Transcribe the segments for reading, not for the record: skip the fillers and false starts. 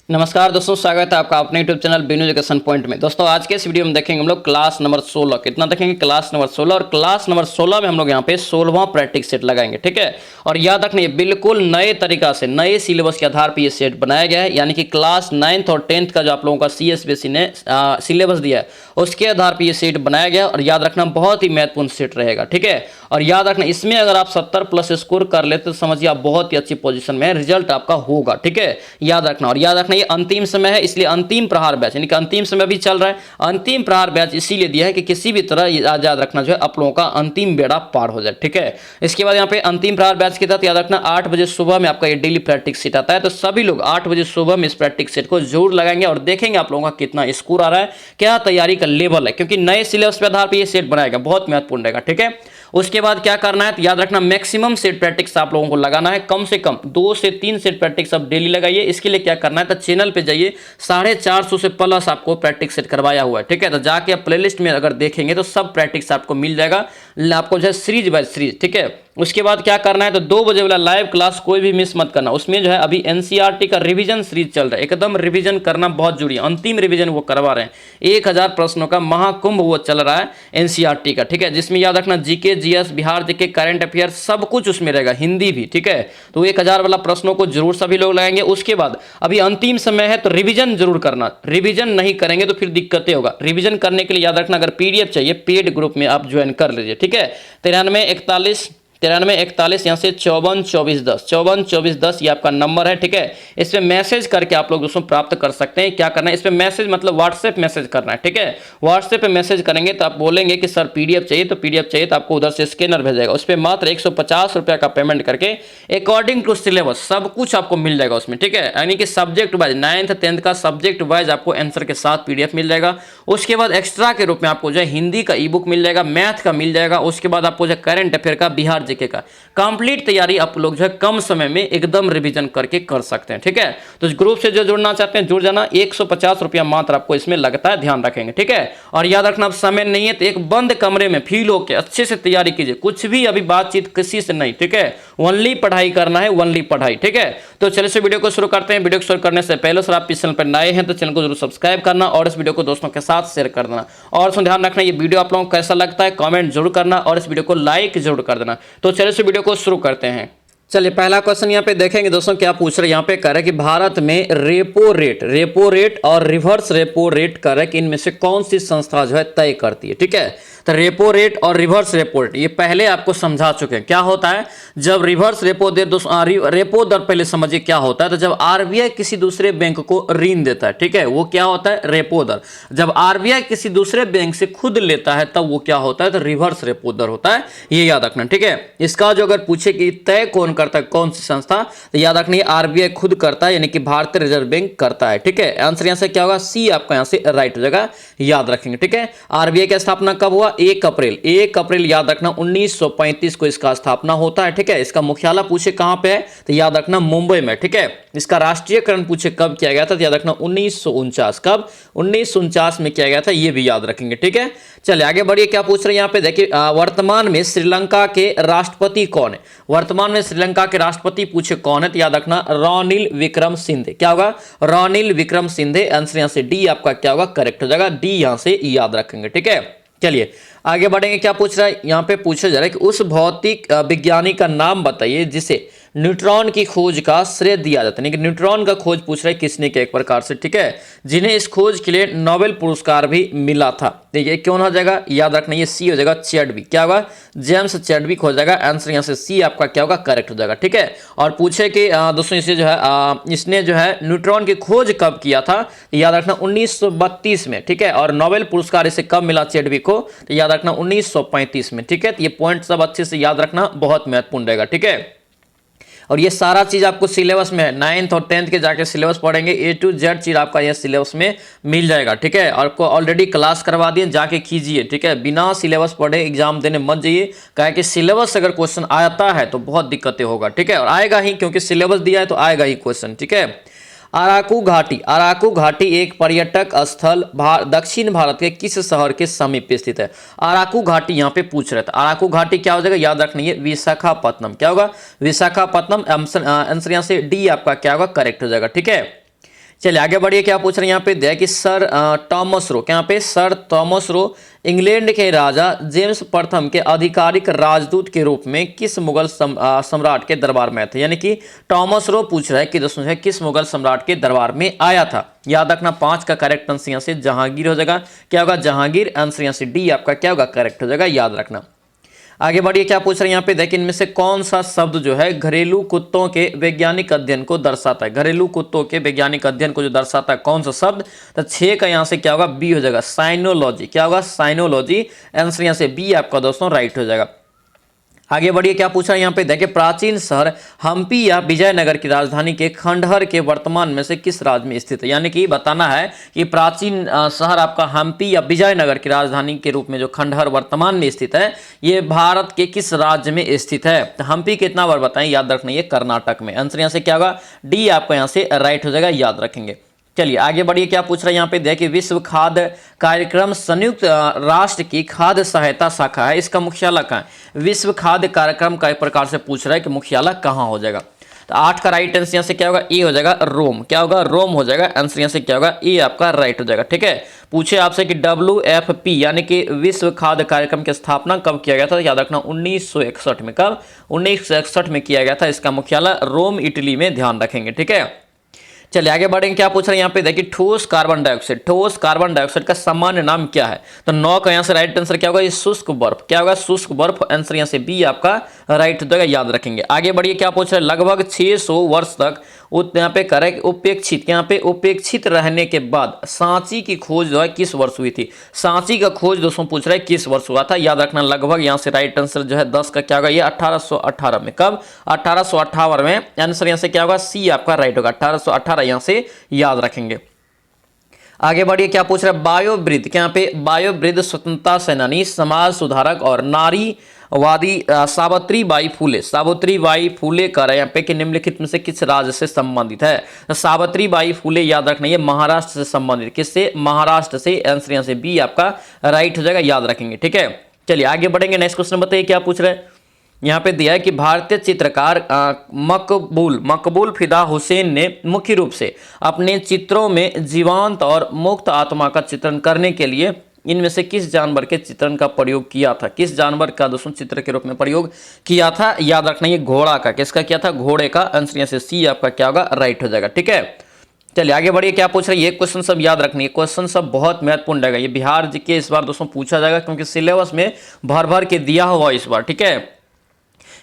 नमस्कार दोस्तों, स्वागत है आपका अपने YouTube channel Binu education point में। दोस्तों आज के इस वीडियो में देखेंगे हम लोग क्लास नंबर 16। कितना देखेंगे? Class number 16। और क्लास नंबर 16 में हम लोग यहाँ पे 16वां प्रैक्टिस सेट लगाएंगे, ठीक है। और याद रखना ये बिल्कुल नए तरीका से नए सिलेबस के आधार पर ये सेट बनाया गया है, यानी कि क्लास 9th और 10th का जो आप लोगों का CSBSE ने सिलेबस दिया है उसके आधार पर ये सेट बनाया गया। और याद रखना बहुत ही महत्वपूर्ण सेट रहेगा, ठीक है। और याद रखना इसमें अगर आप 70+ स्कोर कर लेते तो समझिए आप बहुत ही अच्छी पोजीशन में रिजल्ट आपका होगा, ठीक है। याद रखना। और याद रखना ये अंतिम समय है, इसलिए अंतिम प्रहार बैच यानी कि अंतिम समय भी चल रहा है। अंतिम प्रहार बैच इसीलिए दिया है कि किसी भी तरह याद रखना जो है आप लोगों का अंतिम बेड़ा पार हो जाए, ठीक है। इसके बाद यहाँ पे अंतिम प्रहार बैच के तहत याद रखना 8 बजे सुबह में आपका ये डेली प्रैक्टिस सेट आता है। तो सभी लोग 8 बजे सुबह में इस प्रैक्टिस सेट को जरूर लगाएंगे और देखेंगे आप लोगों का कितना स्कोर आ रहा है, क्या तैयारी का लेवल है, क्योंकि नए सिलेबस के आधार पर ये सेट बनाएगा, बहुत महत्वपूर्ण रहेगा, ठीक है। उसके बाद क्या करना है तो याद रखना मैक्सिमम सेट प्रैक्टिस आप लोगों को लगाना है, कम से कम 2 से 3 सेट प्रैक्टिस आप डेली लगाइए। इसके लिए क्या करना है तो चैनल पे जाइए, 450 से प्लस आपको प्रैक्टिस सेट करवाया हुआ है, ठीक है। तो जाके आप प्लेलिस्ट में अगर देखेंगे तो सब प्रैक्टिस आपको मिल जाएगा, आपको जो है सीरीज बाय सीरीज, ठीक है। उसके बाद क्या करना है तो 2 बजे वाला लाइव क्लास कोई भी मिस मत करना। उसमें जो है अभी NCERT का रिवीजन सीरीज चल रहा है, एकदम रिवीजन करना बहुत जरूरी है। अंतिम रिवीजन वो करवा रहे हैं, 1000 प्रश्नों का महाकुंभ वो चल रहा है NCERT का, ठीक है। जिसमें याद रखना GK GS Bihar GK current affair सब कुछ उसमें रहेगा, हिंदी भी, ठीक है। तो 1000 वाला प्रश्नों को जरूर सभी लोग लगाएंगे। उसके बाद अभी अंतिम समय है तो रिवीजन जरूर करना, रिवीजन नहीं करेंगे तो फिर दिक्कतें होगा। रिवीजन करने के लिए याद रखना अगर PDF चाहिए पेड ग्रुप में आप ज्वाइन कर लीजिए, ठीक है। 9341 यहाँ से 542410 542410 ये आपका नंबर है, ठीक है। इस पर मैसेज करके आप लोग दोस्तों प्राप्त कर सकते हैं। क्या करना है इस पर मैसेज मतलब व्हाट्सएप मैसेज करना है, ठीक है। व्हाट्सएप पे मैसेज करेंगे तो आप बोलेंगे कि सर PDF चाहिए, तो PDF चाहिए तो आपको उधर से स्कैनर भेजेगा। उस पर मात्र 150 रुपये का पेमेंट करके अकॉर्डिंग टू सिलेबस सब कुछ आपको मिल जाएगा उसमें, ठीक है। यानी कि सब्जेक्ट वाइज 9th 10th का सब्जेक्ट वाइज आपको आंसर के साथ PDF मिल जाएगा। उसके बाद एक्स्ट्रा के रूप में आपको जो है हिंदी का ई-बुक मिल जाएगा, मैथ का मिल जाएगा। उसके बाद आपको जो है करंट अफेयर का बिहार जीके का कंप्लीट तैयारी आप लोग जो है कम समय में एकदम रिवीजन करके कर सकते हैं, ठीक है। तो ग्रुप से जो जुड़ना चाहते हैं जुड़ जाना, 150 रुपया मात्र आपको इसमें लगता है, ध्यान रखेंगे, ठीक है। और याद रखना अब समय नहीं है तो एक बंद कमरे में फील होकर अच्छे से तैयारी कीजिए, कुछ भी अभी बातचीत किसी से नहीं, ठीक है। ओनली पढ़ाई करना है, ओनली पढ़ाई, ठीक है। तो चलिए से वीडियो को शुरू करते हैं। वीडियो को शुरू करने से पहले सर आप इस चैनल पर नए हैं तो चैनल को जरूर सब्सक्राइब करना और इस वीडियो को दोस्तों के साथ शेयर कर देना। और ध्यान रखना ये वीडियो आप लोगों को कैसा लगता है कमेंट जरूर करना और इस वीडियो को लाइक जरूर कर देना। तो चलिए से वीडियो को शुरू करते हैं। चलिए पहला क्वेश्चन यहाँ पे देखेंगे दोस्तों, क्या पूछ रहे हैं यहाँ पे, कह रहे कि भारत में रेपो रेट और रिवर्स रेपो रेट कह रहे कि इनमें से कौन सी संस्था जो है तय करती है, ठीक है। तो रेपो रेट और रिवर्स रेपो रेट ये पहले आपको समझा चुके हैं क्या होता है। जब रिवर्स रेपो दर रेपो दर पहले समझिए क्या होता है। तो जब RBI किसी दूसरे बैंक को ऋण देता है, ठीक है, वो क्या होता है रेपो दर। जब RBI किसी दूसरे बैंक से खुद लेता है तब वो क्या होता है तो रिवर्स रेपो दर होता है, ये याद रखना, ठीक है। इसका जो अगर पूछे कि तय कौन करता है कौन सी संस्था, तो याद रखना RBI खुद करता है, यानी कि भारतीय रिजर्व बैंक करता है, ठीक है। आंसर यहां से क्या होगा C आपका यहां से राइट हो जाएगा, याद रखेंगे, ठीक है। RBI की स्थापना कब हुआ 1 अप्रैल याद रखना 1935 को इसका स्थापना होता है, ठीक है। इसका मुख्यालय पूछे कहां पे है तो याद रखना मुंबई में, ठीक है। इसका राष्ट्रीयकरण पूछे कब किया गया था तो याद रखना 1949, कब 1949 में किया गया था, ये भी याद रखेंगे, ठीक है। चलिए आगे बढ़िए, क्या पूछ रहे हैं यहाँ पे देखिए, वर्तमान में श्रीलंका के राष्ट्रपति कौन है। वर्तमान में श्रीलंका के राष्ट्रपति पूछे कौन है तो याद रखना रानिल विक्रमसिंघे, क्या होगा रानिल विक्रमसिंघे। आंसर यहां से डी आपका क्या होगा करेक्ट हो जाएगा, डी यहां से याद रखेंगे, ठीक है। चलिए आगे बढ़ेंगे, क्या पूछ रहा है यहाँ पे पूछा जा रहा है कि उस भौतिक विज्ञानी का नाम बताइए जिसे न्यूट्रॉन की खोज का श्रेय दिया जाता है। न्यूट्रॉन का खोज पूछ रहे किसने किया एक प्रकार से, ठीक है, जिन्हें इस खोज के लिए नोबेल पुरस्कार भी मिला था। देखिए क्यों हो जाएगा याद रखना ये C हो जाएगा चैडविक, क्या होगा जेम्स चैडविक हो जाएगा। आंसर यहाँ से C आपका क्या होगा करेक्ट हो जाएगा, ठीक है। और पूछे कि दोस्तों इसे जो है इसने जो है न्यूट्रॉन की खोज कब किया था याद रखना 1932 में, ठीक है। और नोबेल पुरस्कार इसे कब मिला चैडविक को तो याद रखना 1935 में, ठीक है। तो ये पॉइंट सब अच्छे से याद रखना बहुत महत्वपूर्ण रहेगा, ठीक है। और ये सारा चीज आपको सिलेबस में है, 9th और 10th के जाके सिलेबस पढ़ेंगे, A to Z चीज आपका ये सिलेबस में मिल जाएगा, ठीक है। और आपको ऑलरेडी क्लास करवा दिए, जाके कीजिए, ठीक है। बिना सिलेबस पढ़े एग्जाम देने मत जाइए, कहे कि सिलेबस अगर क्वेश्चन आता है तो बहुत दिक्कतें होगा, ठीक है। और आएगा ही, क्योंकि सिलेबस दिया है तो आएगा ही क्वेश्चन, ठीक है। अराकू घाटी एक पर्यटक स्थल दक्षिण भारत के किस शहर के समीप स्थित है। अराकू घाटी यहाँ पे पूछ रहे थे। अराकू घाटी क्या हो जाएगा याद रखनी है विशाखापत्तनम, क्या होगा विशाखापत्तनम। आंसर यहाँ से डी आपका क्या होगा करेक्ट हो जाएगा, ठीक है। चलिए आगे बढ़िए, क्या पूछ रहे हैं यहाँ पे दिया कि सर टॉमस रो, क्या पे सर टॉमस रो इंग्लैंड के राजा जेम्स प्रथम के आधिकारिक राजदूत के रूप में किस मुगल सम्राट के दरबार में थे। यानी कि टॉमस रो पूछ रहा है कि दोस्तों है किस मुगल सम्राट के दरबार में आया था। याद रखना 5 का करेक्ट आंसर यहाँ से जहांगीर हो जाएगा। क्या होगा जहांगीर, आंसर यहाँ से डी आपका क्या होगा करेक्ट हो जाएगा, याद रखना। आगे बढ़िए, क्या पूछ रहे हैं यहाँ पे देखिए इनमें से कौन सा शब्द जो है घरेलू कुत्तों के वैज्ञानिक अध्ययन को दर्शाता है। घरेलू कुत्तों के वैज्ञानिक अध्ययन को जो दर्शाता है कौन सा शब्द, तो 6 का यहाँ से क्या होगा बी हो जाएगा साइनोलॉजी। क्या होगा साइनोलॉजी, आंसर यहाँ से बी आपका दोस्तों राइट हो जाएगा। आगे बढ़िए, क्या पूछा यहाँ पे देखिए प्राचीन शहर हम्पी या विजयनगर की राजधानी के खंडहर के वर्तमान में से किस राज्य में स्थित है। यानी कि बताना है कि प्राचीन शहर आपका हम्पी या विजयनगर की राजधानी के रूप में जो खंडहर वर्तमान में स्थित है ये भारत के किस राज्य में स्थित है। तो हम्पी कितना बार बताएं, याद रखना ये कर्नाटक में। आंसर यहाँ से क्या होगा डी आपका यहाँ से राइट हो जाएगा, याद रखेंगे। चलिए आगे बढ़िए, क्या पूछ रहे हैं यहाँ पे देखिए विश्व खाद्य कार्यक्रम संयुक्त राष्ट्र की खाद्य सहायता शाखा है, इसका मुख्यालय कहाँ है। विश्व खाद्य कार्यक्रम का एक प्रकार से पूछ रहा है कि मुख्यालय कहाँ हो जाएगा। तो 8 का राइट आंसर यहाँ से क्या होगा ए हो जाएगा रोम। क्या होगा रोम हो जाएगा, आंसर यहाँ से क्या होगा ए आपका राइट हो जाएगा। ठीक है, पूछे आपसे कि WFP यानी कि विश्व खाद्य कार्यक्रम की स्थापना कब किया गया था। याद रखना 1961 में। कब 1961 में किया गया था। इसका मुख्यालय रोम इटली में, ध्यान रखेंगे। ठीक है, चलिए आगे बढ़ेंगे, क्या पूछ रहे हैं यहाँ पे देखिए ठोस कार्बन डाइऑक्साइड का सामान्य नाम क्या है। तो 9 का यहाँ से राइट आंसर क्या होगा ये शुष्क बर्फ। क्या होगा शुष्क बर्फ, आंसर यहाँ से बी आपका राइट हो जाएगा, याद रखेंगे। आगे बढ़िए, क्या पूछ रहे हैं लगभग 600 वर्ष तक यहाँ पे करेक्ट उपेक्षित रहने के बाद सांची की खोज जो है किस वर्ष हुई थी। सांची का खोज दोस्तों पूछ रहे हैं किस वर्ष हुआ था। याद रखना लगभग यहाँ से राइट आंसर जो है 10 का क्या होगा ये 1818 में। कब 1858 में, आंसर यहाँ से क्या होगा सी आपका राइट होगा 1818, यहाँ से याद रखेंगे। आगे बढ़िए, क्या पूछ रहा है बायोवृद्ध, क्या पे बायोवृद्ध स्वतंत्रता सेनानी समाज सुधारक और नारीवादी सावित्रीबाई फूले का यहाँ पे कि निम्नलिखित में से किस राज्य से संबंधित है। तो सावित्रीबाई फूले याद रखना ये महाराष्ट्र से संबंधित, किससे महाराष्ट्र से, आंसर यहाँ से बी आपका राइट हो जाएगा, याद रखेंगे। ठीक है, चलिए आगे बढ़ेंगे। नेक्स्ट क्वेश्चन बताइए, क्या पूछ रहे हैं यहाँ पे दिया है कि भारतीय चित्रकार मकबूल फिदा हुसैन ने मुख्य रूप से अपने चित्रों में जीवंत और मुक्त आत्मा का चित्रण करने के लिए इनमें से किस जानवर के चित्रण का प्रयोग किया था। किस जानवर का दोस्तों चित्र के रूप में प्रयोग किया था। याद रखना ये घोड़ा का, किसका किया था घोड़े का, आंसर यहाँ से सी आपका क्या होगा राइट हो जाएगा। ठीक है, चलिए आगे बढ़िए, क्या पूछ रहे हैं ये क्वेश्चन सब याद रखनी है। क्वेश्चन सब बहुत महत्वपूर्ण रहेगा, ये बिहार जीके इस बार दोस्तों पूछा जाएगा क्योंकि सिलेबस में भर भर के दिया हुआ इस बार। ठीक है,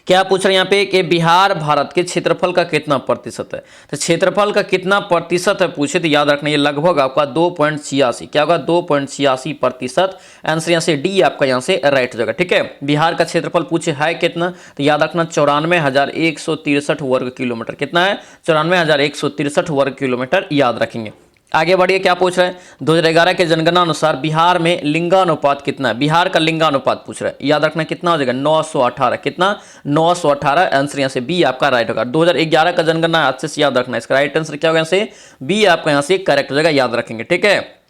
क्या पूछ रहे हैं यहाँ पे कि बिहार भारत के क्षेत्रफल का कितना प्रतिशत है। तो क्षेत्रफल का कितना प्रतिशत है पूछे तो याद रखना ये लगभग आपका 2.86, क्या होगा 2.86%, आंसर यहाँ से डी आपका यहाँ से राइट हो जाएगा। ठीक है, बिहार का क्षेत्रफल पूछे है कितना, तो याद रखना 94,163 वर्ग किलोमीटर। कितना है 94,163 वर्ग किलोमीटर, याद रखेंगे। आगे बढ़िए, क्या पूछ रहे हैं 2011 के जनगणना अनुसार बिहार में लिंगानुपात कितना है। बिहार का लिंगानुपात पूछ रहे हैं, याद रखना कितना हो जाएगा 918। कितना 918, आंसर यहाँ से बी आपका राइट होगा। 2011 का जनगणना अच्छे से याद रखना, इसका राइट आंसर क्या होगा यहाँ से बी आपका यहाँ से करेक्ट हो जाएगा, याद रखेंगे। ठीक है,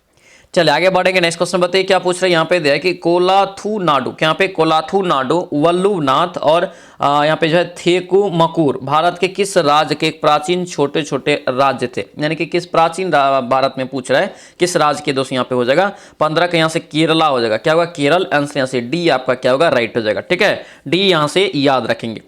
चलिए आगे बढ़ेंगे। नेक्स्ट क्वेश्चन बताइए, क्या पूछ रहे हैं यहाँ पे दिया है कि कोलाथुनाडु, क्या पे कोलाथुनाडु, वल्लुवनाथ और यहाँ पे जो है थेकुमकुर भारत के किस राज्य के प्राचीन छोटे छोटे राज्य थे। यानी कि किस प्राचीन भारत में पूछ रहा है किस राज्य के दोस्तों यहाँ पे हो जाएगा 15 का यहाँ से केरला हो जाएगा। क्या होगा केरल, आंसर यहाँ से डी आपका क्या होगा राइट हो जाएगा। ठीक है, डी यहाँ से याद रखेंगे।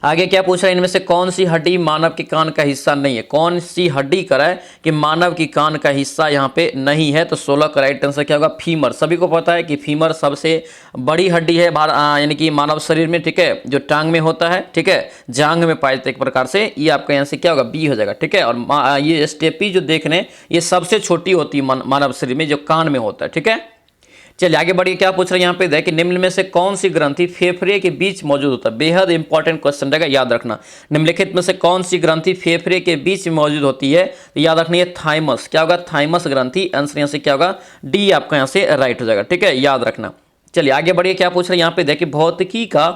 आगे क्या पूछ रहा है इनमें से कौन सी हड्डी मानव के कान का हिस्सा नहीं है। कौन सी हड्डी करा है कि मानव की कान का हिस्सा यहाँ पे नहीं है। तो 16 का राइट आंसर क्या होगा फीमर। सभी को पता है कि फीमर सबसे बड़ी हड्डी है यानी कि मानव शरीर में। ठीक है, जो टांग में होता है, ठीक है जांग में पाए जाते एक प्रकार से, ये आपका यहाँ से क्या होगा बी हो जाएगा। ठीक है, और ये स्टेपी जो देखने ये सबसे छोटी होती है मानव शरीर में, जो कान में होता है। ठीक है, चलिए आगे बढ़िए, क्या पूछ रहे हैं यहाँ पे देखिए निम्न में से कौन सी ग्रंथि फेफड़े के बीच मौजूद होता है। बेहद इंपॉर्टेंट क्वेश्चन रहेगा, याद रखना। निम्नलिखित में से कौन सी ग्रंथि फेफड़े के बीच में मौजूद होती है, तो याद रखना ये थाइमस। क्या होगा थाइमस ग्रंथि, आंसर यहाँ से क्या होगा डी आपका यहाँ से राइट हो जाएगा। ठीक है, याद रखना। चलिए आगे बढ़िए, क्या पूछ रहे हैं यहाँ पे देखिए भौतिकी का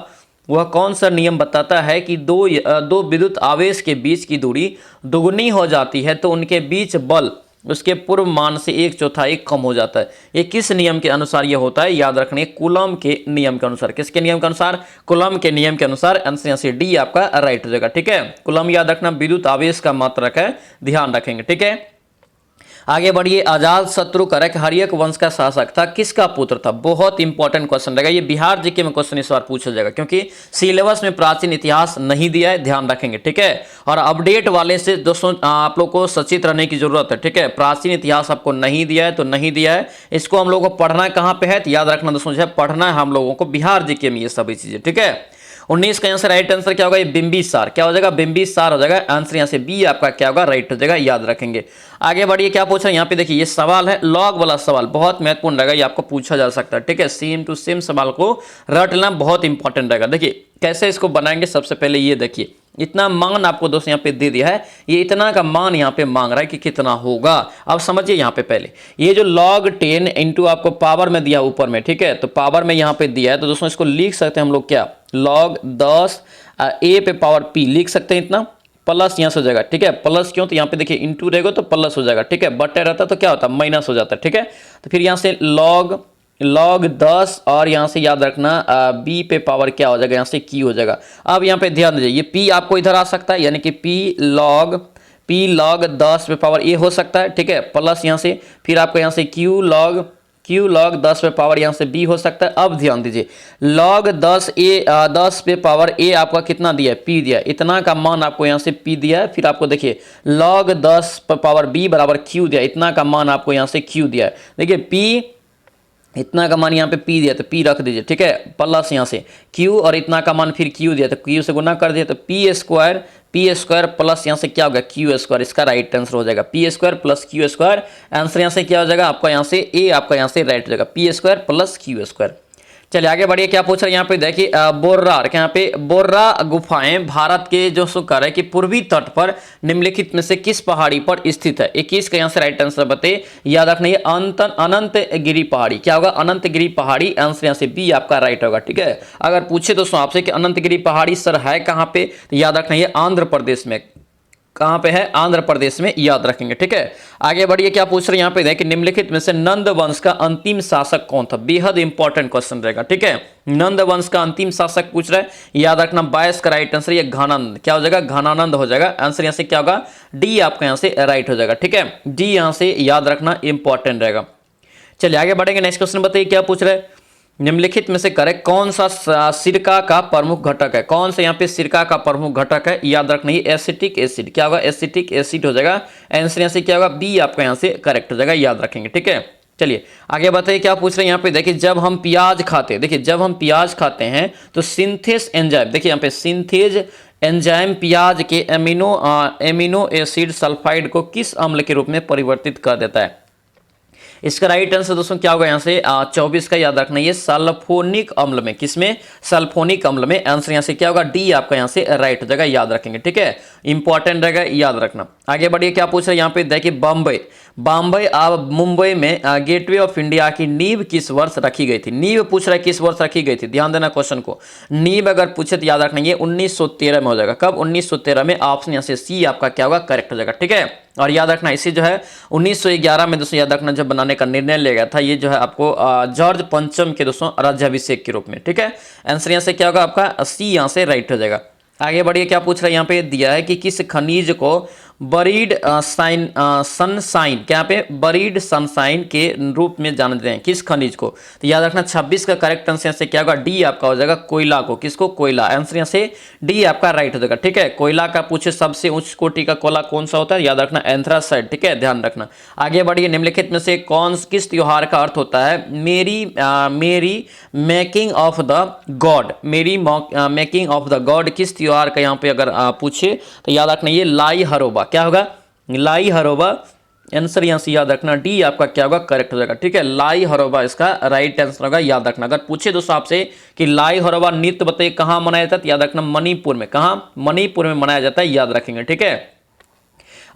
वह कौन सा नियम बताता है कि दो विद्युत आवेश के बीच की दूरी दुगुनी हो जाती है तो उनके बीच बल उसके पूर्व मान से 1/4 कम हो जाता है। ये किस नियम के अनुसार ये होता है, याद रखने, कूलम के नियम के अनुसार। किसके नियम के अनुसार, कूलम के नियम के अनुसार। आंसर यहाँ से डी आपका राइट हो जाएगा। ठीक है, कूलम याद रखना विद्युत आवेश का मात्रक है, ध्यान रखेंगे। ठीक है, आगे बढ़िए। अजात शत्रु करक हर्यक वंश का शासक था, किसका पुत्र था? बहुत इंपॉर्टेंट क्वेश्चन रहेगा ये, बिहार जीके में क्वेश्चन इस बार पूछा जाएगा क्योंकि सिलेबस में प्राचीन इतिहास नहीं दिया है, ध्यान रखेंगे। ठीक है, और अपडेट वाले से दोस्तों आप लोग को सचेत रहने की जरूरत है। ठीक है, प्राचीन इतिहास आपको नहीं दिया है तो नहीं दिया है, इसको हम लोग को पढ़ना कहाँ पे है, तो याद रखना दोस्तों जो है पढ़ना है हम लोगों को बिहार जीके में ये सभी चीजें। ठीक है, 19 का आंसर राइट आंसर क्या होगा, ये बिंबिसार। क्या हो जाएगा, बिंबिसार हो जाएगा। आंसर यहाँ से बी आपका क्या होगा, राइट हो जाएगा, याद रखेंगे। आगे बढ़िए, क्या पूछ रहे हैं यहाँ पे, देखिए ये सवाल है लॉग वाला सवाल, बहुत महत्वपूर्ण रहेगा, ये आपको पूछा जा सकता है। ठीक है, सेम टू सेम सवाल को रट लेना बहुत इंपॉर्टेंट रहेगा। देखिए कैसे इसको बनाएंगे, सबसे पहले ये देखिए, इतना मान आपको दोस्त यहाँ पे दे दिया है, ये इतना का मान यहाँ पे मांग रहा है कि कितना होगा। अब समझिए यहाँ पे पहले ये जो log 10 इंटू आपको पावर में दिया ऊपर में, ठीक है, तो पावर में यहाँ पे दिया है, तो दोस्तों इसको लिख सकते हैं हम लोग क्या, log 10 a पे पावर p लिख सकते हैं इतना, प्लस यहाँ से हो जाएगा। ठीक है, प्लस क्यों, तो यहाँ पे देखिए इंटू रहेगा तो प्लस हो जाएगा। ठीक है, बटे रहता तो क्या होता, माइनस हो जाता है। ठीक है, तो फिर यहाँ से log 10 और यहाँ से याद रखना b पे पावर क्या हो जाएगा, यहाँ से q हो जाएगा। अब यहाँ पे ध्यान दीजिए, ये p आपको इधर आ सकता है, यानी कि p log 10 पे पावर a हो सकता है। ठीक है, प्लस यहाँ से फिर आपको यहाँ से q log 10 पे पावर यहाँ से b हो सकता है। अब ध्यान दीजिए, log 10 पे पावर a आपका कितना दिया है, p दिया है, इतना का मान आपको यहाँ से p दिया है। फिर आपको देखिए log 10 पे पावर b बराबर q दिया, इतना का मान आपको यहाँ से q दिया है। देखिए p इतना का मान यहाँ पे p दिया तो p रख दीजिए। ठीक है, प्लस यहाँ से q और इतना का मान फिर q दिया तो q से गुना कर दिया, तो p स्क्वायर प्लस यहाँ से क्या होगा, q स्क्वायर, इसका राइट आंसर हो जाएगा p square plus q square. Answer यहाँ से क्या हो जाएगा आपका, यहाँ से a आपका यहाँ से राइट हो जाएगा, p square plus q square. चलिए आगे बढ़िए, क्या पूछ रहे हैं यहाँ पे देखिए, बोर्रा, यहाँ पे बोर्रा गुफाएं भारत के जो सुकर है कि पूर्वी तट पर निम्नलिखित में से किस पहाड़ी पर स्थित है। 21 का यहाँ से राइट आंसर बताइए, याद रखना ये अनंतगिरी पहाड़ी, क्या होगा, अनंतगिरी पहाड़ी। आंसर यहाँ से बी आपका राइट होगा। ठीक है, अगर पूछे दोस्तों आपसे कि अनंतगिरी पहाड़ी सर है कहाँ पे, तो याद रखना ये आंध्र प्रदेश में, कहां पे है, आंध्र प्रदेश में, याद रखेंगे। ठीक है, आगे बढ़िए, क्या पूछ रहे हैं यहाँ पे देखिए, निम्नलिखित में से नंद वंश का अंतिम शासक कौन था, बेहद इंपॉर्टेंट क्वेश्चन रहेगा। ठीक है, नंद वंश का अंतिम शासक पूछ रहा है, याद रखना 22 का राइट आंसर ये घनानंद, क्या हो जाएगा, घनानंद हो जाएगा। आंसर यहाँ से क्या होगा, डी आपका यहाँ से राइट हो जाएगा। ठीक है, डी यहाँ से याद रखना इंपॉर्टेंट रहेगा। चलिए आगे बढ़ेंगे, नेक्स्ट क्वेश्चन बताइए, क्या पूछ रहे हैं, निम्नलिखित में से करेक्ट कौन सा सिरका का प्रमुख घटक है, कौन सा यहाँ पे सिरका का प्रमुख घटक है, याद रखना ये एसिटिक एसिड, क्या होगा, एसिटिक एसिड हो जाएगा। आंसर यहाँ से क्या होगा, बी आपका यहाँ से करेक्ट हो जाएगा, याद रखेंगे। ठीक है, चलिए आगे बताइए, क्या पूछ रहे हैं यहाँ पे देखिए, जब हम प्याज खाते हैं, देखिए जब हम प्याज खाते हैं तो सिंथेस एंजाइम, देखिए यहाँ पे सिंथेज एंजाइम प्याज के एमिनो एसिड सल्फाइड को किस अम्ल के रूप में परिवर्तित कर देता है। इसका राइट आंसर दोस्तों क्या होगा, यहाँ से 24 का याद रखना ये सल्फोनिक अम्ल में, किसमें, सल्फोनिक अम्ल में। आंसर यहाँ से क्या होगा, डी आपका यहाँ से राइट हो जाएगा, याद रखेंगे। ठीक है, इंपॉर्टेंट रहेगा, याद रखना। आगे बढ़िए, क्या पूछ रहे हैं यहाँ पे देखिए, बॉम्बे अब मुंबई में गेटवे ऑफ इंडिया की नींव किस वर्ष रखी गई थी, नींव पूछ रहा है किस वर्ष रखी गई थी, ध्यान देना क्वेश्चन को। नींव अगर पूछे तो याद रखना ये 1913 में हो जाएगा। कब, 1913 में। ऑप्शन यहाँ से सी आपका क्या होगा, करेक्ट हो जाएगा। ठीक है, और याद रखना इसी जो है 1911 में दोस्तों याद रखना जब बनाने का निर्णय लिया गया था, ये जो है आपको जॉर्ज पंचम के दोस्तों राज्याभिषेक के रूप में। ठीक है, आंसर यहाँ से क्या होगा आपका, सी यहाँ से राइट हो जाएगा। आगे बढ़िए, क्या पूछ रहा है यहाँ पे दिया है कि किस खनिज को बरीड सनसाइन, क्या पे बरीड सनसाइन के रूप में जानते हैं, किस खनिज को, तो याद रखना 26 का करेक्ट आंसर से क्या होगा, डी आपका हो जाएगा, कोयला को, किसको, कोयला। आंसर यहाँ से डी आपका राइट हो जाएगा। ठीक है, कोयला का पूछे सबसे उच्च कोटि का कोयला कौन सा होता है, याद रखना एंथ्रासाइट। ठीक है, ध्यान रखना। आगे बढ़िए, निम्नलिखित में से किस त्योहार का अर्थ होता है, मेरी मेकिंग ऑफ द गॉड, मेरी मेकिंग ऑफ द गॉड, किस त्योहार का यहाँ पे अगर पूछे तो याद रखना ये लाई हरोबा, क्या होगा, लाई हरोबा। आंसर यहाँ से याद रखना डी आपका क्या होगा, करेक्ट हो जाएगा। ठीक है, लाई हरोबा इसका राइट आंसर होगा, याद रखना। अगर पूछे दोस्तों आपसे कि लाई हरोबा नृत्य बताइए कहाँ मनाया जाता है, तो याद रखना मणिपुर में, कहाँ, मणिपुर में मनाया जाता है, याद रखेंगे। ठीक है,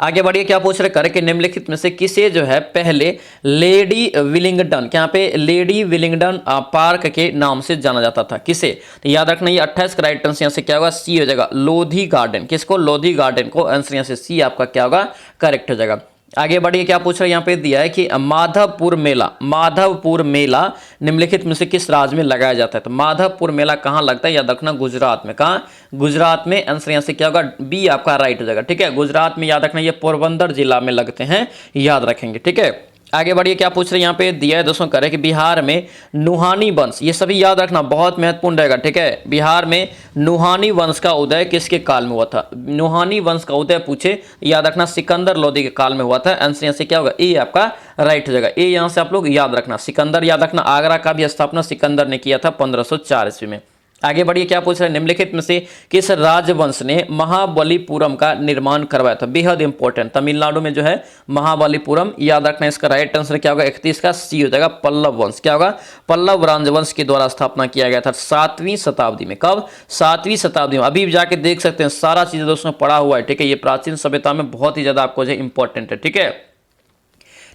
आगे बढ़िए, क्या पूछ रहे करे कि निम्नलिखित में से किसे जो है पहले लेडी विलिंगडन, क्या पे लेडी विलिंगडन पार्क के नाम से जाना जाता था, किसे, तो याद रखना ये 28 का राइट आंसर यहाँ से क्या होगा, सी हो जाएगा, लोधी गार्डन, किसको, लोधी गार्डन को। आंसर यहाँ से सी आपका क्या होगा, करेक्ट हो जाएगा। आगे बढ़िए, क्या पूछ रहे हैं यहाँ पे दिया है कि माधवपुर मेला निम्नलिखित में से किस राज्य में लगाया जाता है। तो माधवपुर मेला कहाँ लगता है, याद रखना गुजरात में। कहाँ, गुजरात में। आंसर यहाँ से क्या होगा, बी आपका राइट हो जाएगा। ठीक है, गुजरात में याद रखना, ये पोरबंदर जिला में लगते हैं, याद रखेंगे। ठीक है, आगे बढ़िए, क्या पूछ रहे हैं यहाँ पे दिया है दोस्तों, करे कि बिहार में नुहानी वंश, ये सभी याद रखना बहुत महत्वपूर्ण रहेगा। ठीक है, बिहार में नुहानी वंश का उदय किसके काल में हुआ था। नुहानी वंश का उदय पूछे, याद रखना सिकंदर लोदी के काल में हुआ था। आंसर यहाँ से क्या होगा, ए आपका राइट हो जाएगा। ए यहाँ से आप लोग याद रखना, सिकंदर, याद रखना आगरा का भी स्थापना सिकंदर ने किया था 1504 ईस्वी में। आगे बढ़िए, क्या पूछ रहे हैं, निम्नलिखित में से किस राजवंश ने महाबलीपुरम का निर्माण करवाया था। बेहद इंपॉर्टेंट, तमिलनाडु में जो है महाबलीपुरम, याद रखना इसका राइट आंसर क्या होगा, 31 का सी हो जाएगा, पल्लव वंश। क्या होगा, पल्लव राजवंश के द्वारा स्थापना किया गया था 7वीं शताब्दी में। कब, 7वीं शताब्दी में। अभी जाके देख सकते हैं, सारा चीज दोस्तों पढ़ा हुआ है। ठीक है, ये प्राचीन सभ्यता में बहुत ही ज्यादा आपको जो इंपॉर्टेंट है। ठीक है,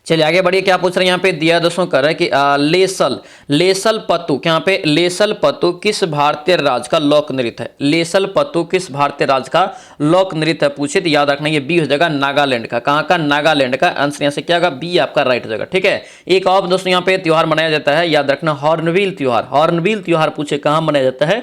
चलिए आगे बढ़िए, क्या पूछ रहे हैं यहाँ पे दिया दोस्तों, कर रहा है कि लेसल पत्तू, यहाँ पे लेसल पत्तू किस भारतीय राज्य का लोक नृत्य है। लेसल पत्तू किस भारतीय राज्य का लोक नृत्य है पूछे, तो याद रखना ये बी हो जाएगा, नागालैंड का। कहाँ का, नागालैंड का। आंसर यहाँ से क्या होगा, बी आपका राइट हो जाएगा। ठीक है, एक और दोस्तों यहाँ पे त्योहार मनाया जाता है, याद रखना हॉर्नबिल त्योहार। हॉर्नबिल त्योहार पूछे कहाँ मनाया जाता है,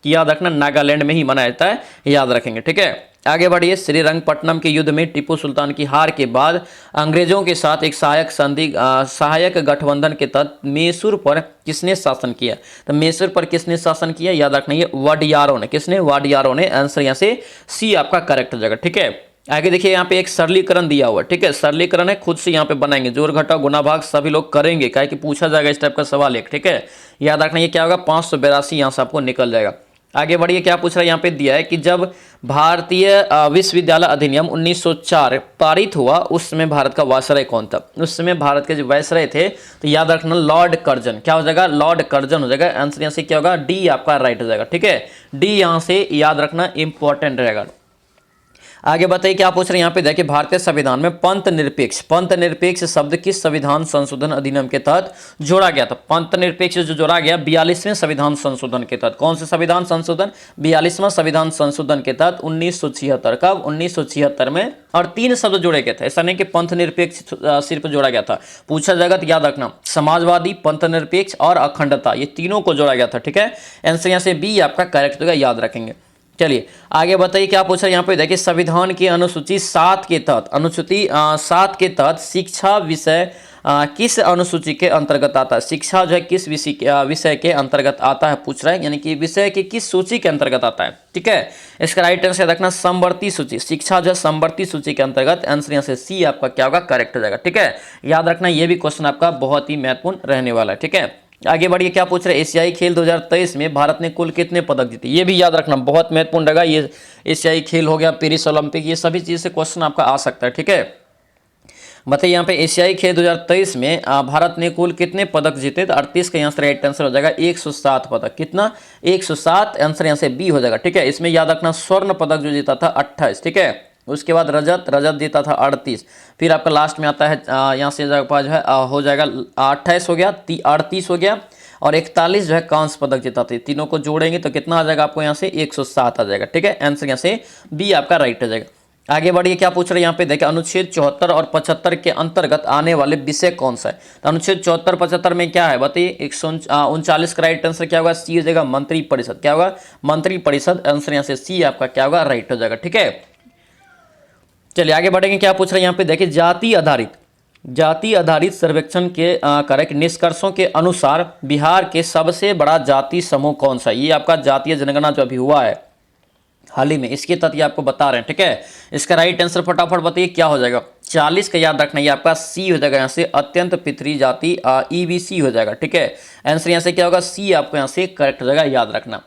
कि याद रखना नागालैंड में ही मनाया जाता है, याद रखेंगे। ठीक है, आगे बढ़िए, श्रीरंगपट्टनम के युद्ध में टीपू सुल्तान की हार के बाद अंग्रेजों के साथ एक सहायक गठबंधन के तहत मैसूर पर किसने शासन किया। तो मैसूर पर किसने शासन किया, याद रखना ये वाडियारों ने। किसने, वाडियारों ने। आंसर यहाँ से सी आपका करेक्ट हो जाएगा। ठीक है, आगे देखिए, यहाँ पे एक सरलीकरण दिया हुआ है। ठीक है, सरलीकरण है, खुद से यहाँ पे बनाएंगे, जोड़ घटाव गुना भाग सभी लोग करेंगे, क्या कि पूछा जाएगा इस टाइप का सवाल एक। ठीक है, याद रखना ये क्या होगा, 582 यहाँ से आपको निकल जाएगा। आगे बढ़िए, क्या पूछ रहा है यहाँ पे दिया है कि जब भारतीय विश्वविद्यालय अधिनियम 1904 पारित हुआ, उस समय भारत का वायसराय कौन था। उस समय भारत के जो वायसराय थे, तो याद रखना लॉर्ड कर्जन। क्या हो जाएगा, लॉर्ड कर्जन हो जाएगा। आंसर यहाँ से क्या होगा, डी आपका राइट हो जाएगा। ठीक है, डी यहाँ से याद रखना इंपॉर्टेंट रहेगा। आगे बताइए, क्या पूछ रहे हैं यहाँ पे देखिए, भारतीय संविधान में पंथ निरपेक्ष शब्द किस संविधान संशोधन अधिनियम के तहत जोड़ा गया था। पंथ निरपेक्ष जो जोड़ा गया 42वें संविधान संशोधन के तहत। कौन से संविधान संशोधन, 42वां संविधान संशोधन के तहत 1976। कब, 1976 में। और 3 शब्द जोड़े गए थे, ऐसा नहीं कि पंथ निरपेक्ष सिर्फ जोड़ा गया था। पूछा जाएगा तो याद रखना समाजवादी, पंथ निरपेक्ष और अखंडता, ये तीनों को जोड़ा गया था। ठीक है, आंसर यहाँ से बी आपका करेक्ट होगा, याद रखेंगे। चलिए आगे बताइए, क्या पूछा यहाँ पे देखिए, संविधान की अनुसूची 7 के तहत, अनुसूची 7 के तहत शिक्षा विषय किस अनुसूची के अंतर्गत आता है। शिक्षा जो है किस विषय के अंतर्गत आता है पूछ रहा है, यानी कि विषय के किस सूची के अंतर्गत आता है। ठीक है, इसका राइट आंसर रखना समवर्ती सूची। शिक्षा जो है समवर्ती सूची के अंतर्गत। आंसर यहाँ से सी आपका क्या होगा, करेक्ट हो जाएगा। ठीक है, याद रखना ये भी क्वेश्चन आपका बहुत ही महत्वपूर्ण रहने वाला है। ठीक है, आगे बढ़िए, क्या पूछ रहे हैं, एशियाई खेल 2023 में भारत ने कुल कितने पदक जीते। ये भी याद रखना बहुत महत्वपूर्ण रहेगा। ये एशियाई खेल हो गया, पेरिस ओलंपिक, ये सभी चीज से क्वेश्चन आपका आ सकता है। ठीक है, बताइए यहाँ पे एशियाई खेल 2023 में भारत ने कुल कितने पदक जीते। तो 38 का यहाँ से राइट आंसर हो जाएगा 107 पदक। कितना, 107। आंसर यहाँ से बी हो जाएगा। ठीक है, इसमें याद रखना स्वर्ण पदक जो जीता था 28। ठीक है, उसके बाद रजत जीता था 38। फिर आपका लास्ट में आता है यहाँ से जो है हो जाएगा 28 हो गया, 38 हो गया, और 41 जो है कांस्य पदक जीता था। तीनों को जोड़ेंगे तो कितना आ जाएगा आपको, यहाँ से 107 आ जाएगा। ठीक है, आंसर यहाँ से बी आपका राइट हो जाएगा। आगे बढ़िए, क्या पूछ रहे हैं यहाँ पे देखिए, अनुच्छेद 74 और 75 के अंतर्गत आने वाले विषय कौन सा है। तो अनुच्छेद 74 75 में क्या है बताइए, 139 का राइट आंसर क्या होगा, सी हो जाएगा मंत्रिपरिषद। क्या होगा, मंत्रिपरिषद। आंसर यहाँ से सी आपका क्या होगा, राइट हो जाएगा। ठीक है, चलिए आगे बढ़ेंगे, क्या पूछ रहे हैं यहाँ पे देखिए, जाति आधारित सर्वेक्षण के करक निष्कर्षों के अनुसार बिहार के सबसे बड़ा जाति समूह कौन सा है। ये आपका जातीय जनगणना जो अभी हुआ है हाल ही में, इसके तथ्य आपको बता रहे हैं। ठीक है, इसका राइट आंसर फटाफट बताइए क्या हो जाएगा, 40 का याद रखना, ये आपका सी हो जाएगा यहाँ से, अत्यंत पितरी जाति EBC हो जाएगा। ठीक है, आंसर यहाँ से क्या होगा, सी आपको यहाँ से करेक्ट हो जाएगा, याद रखना।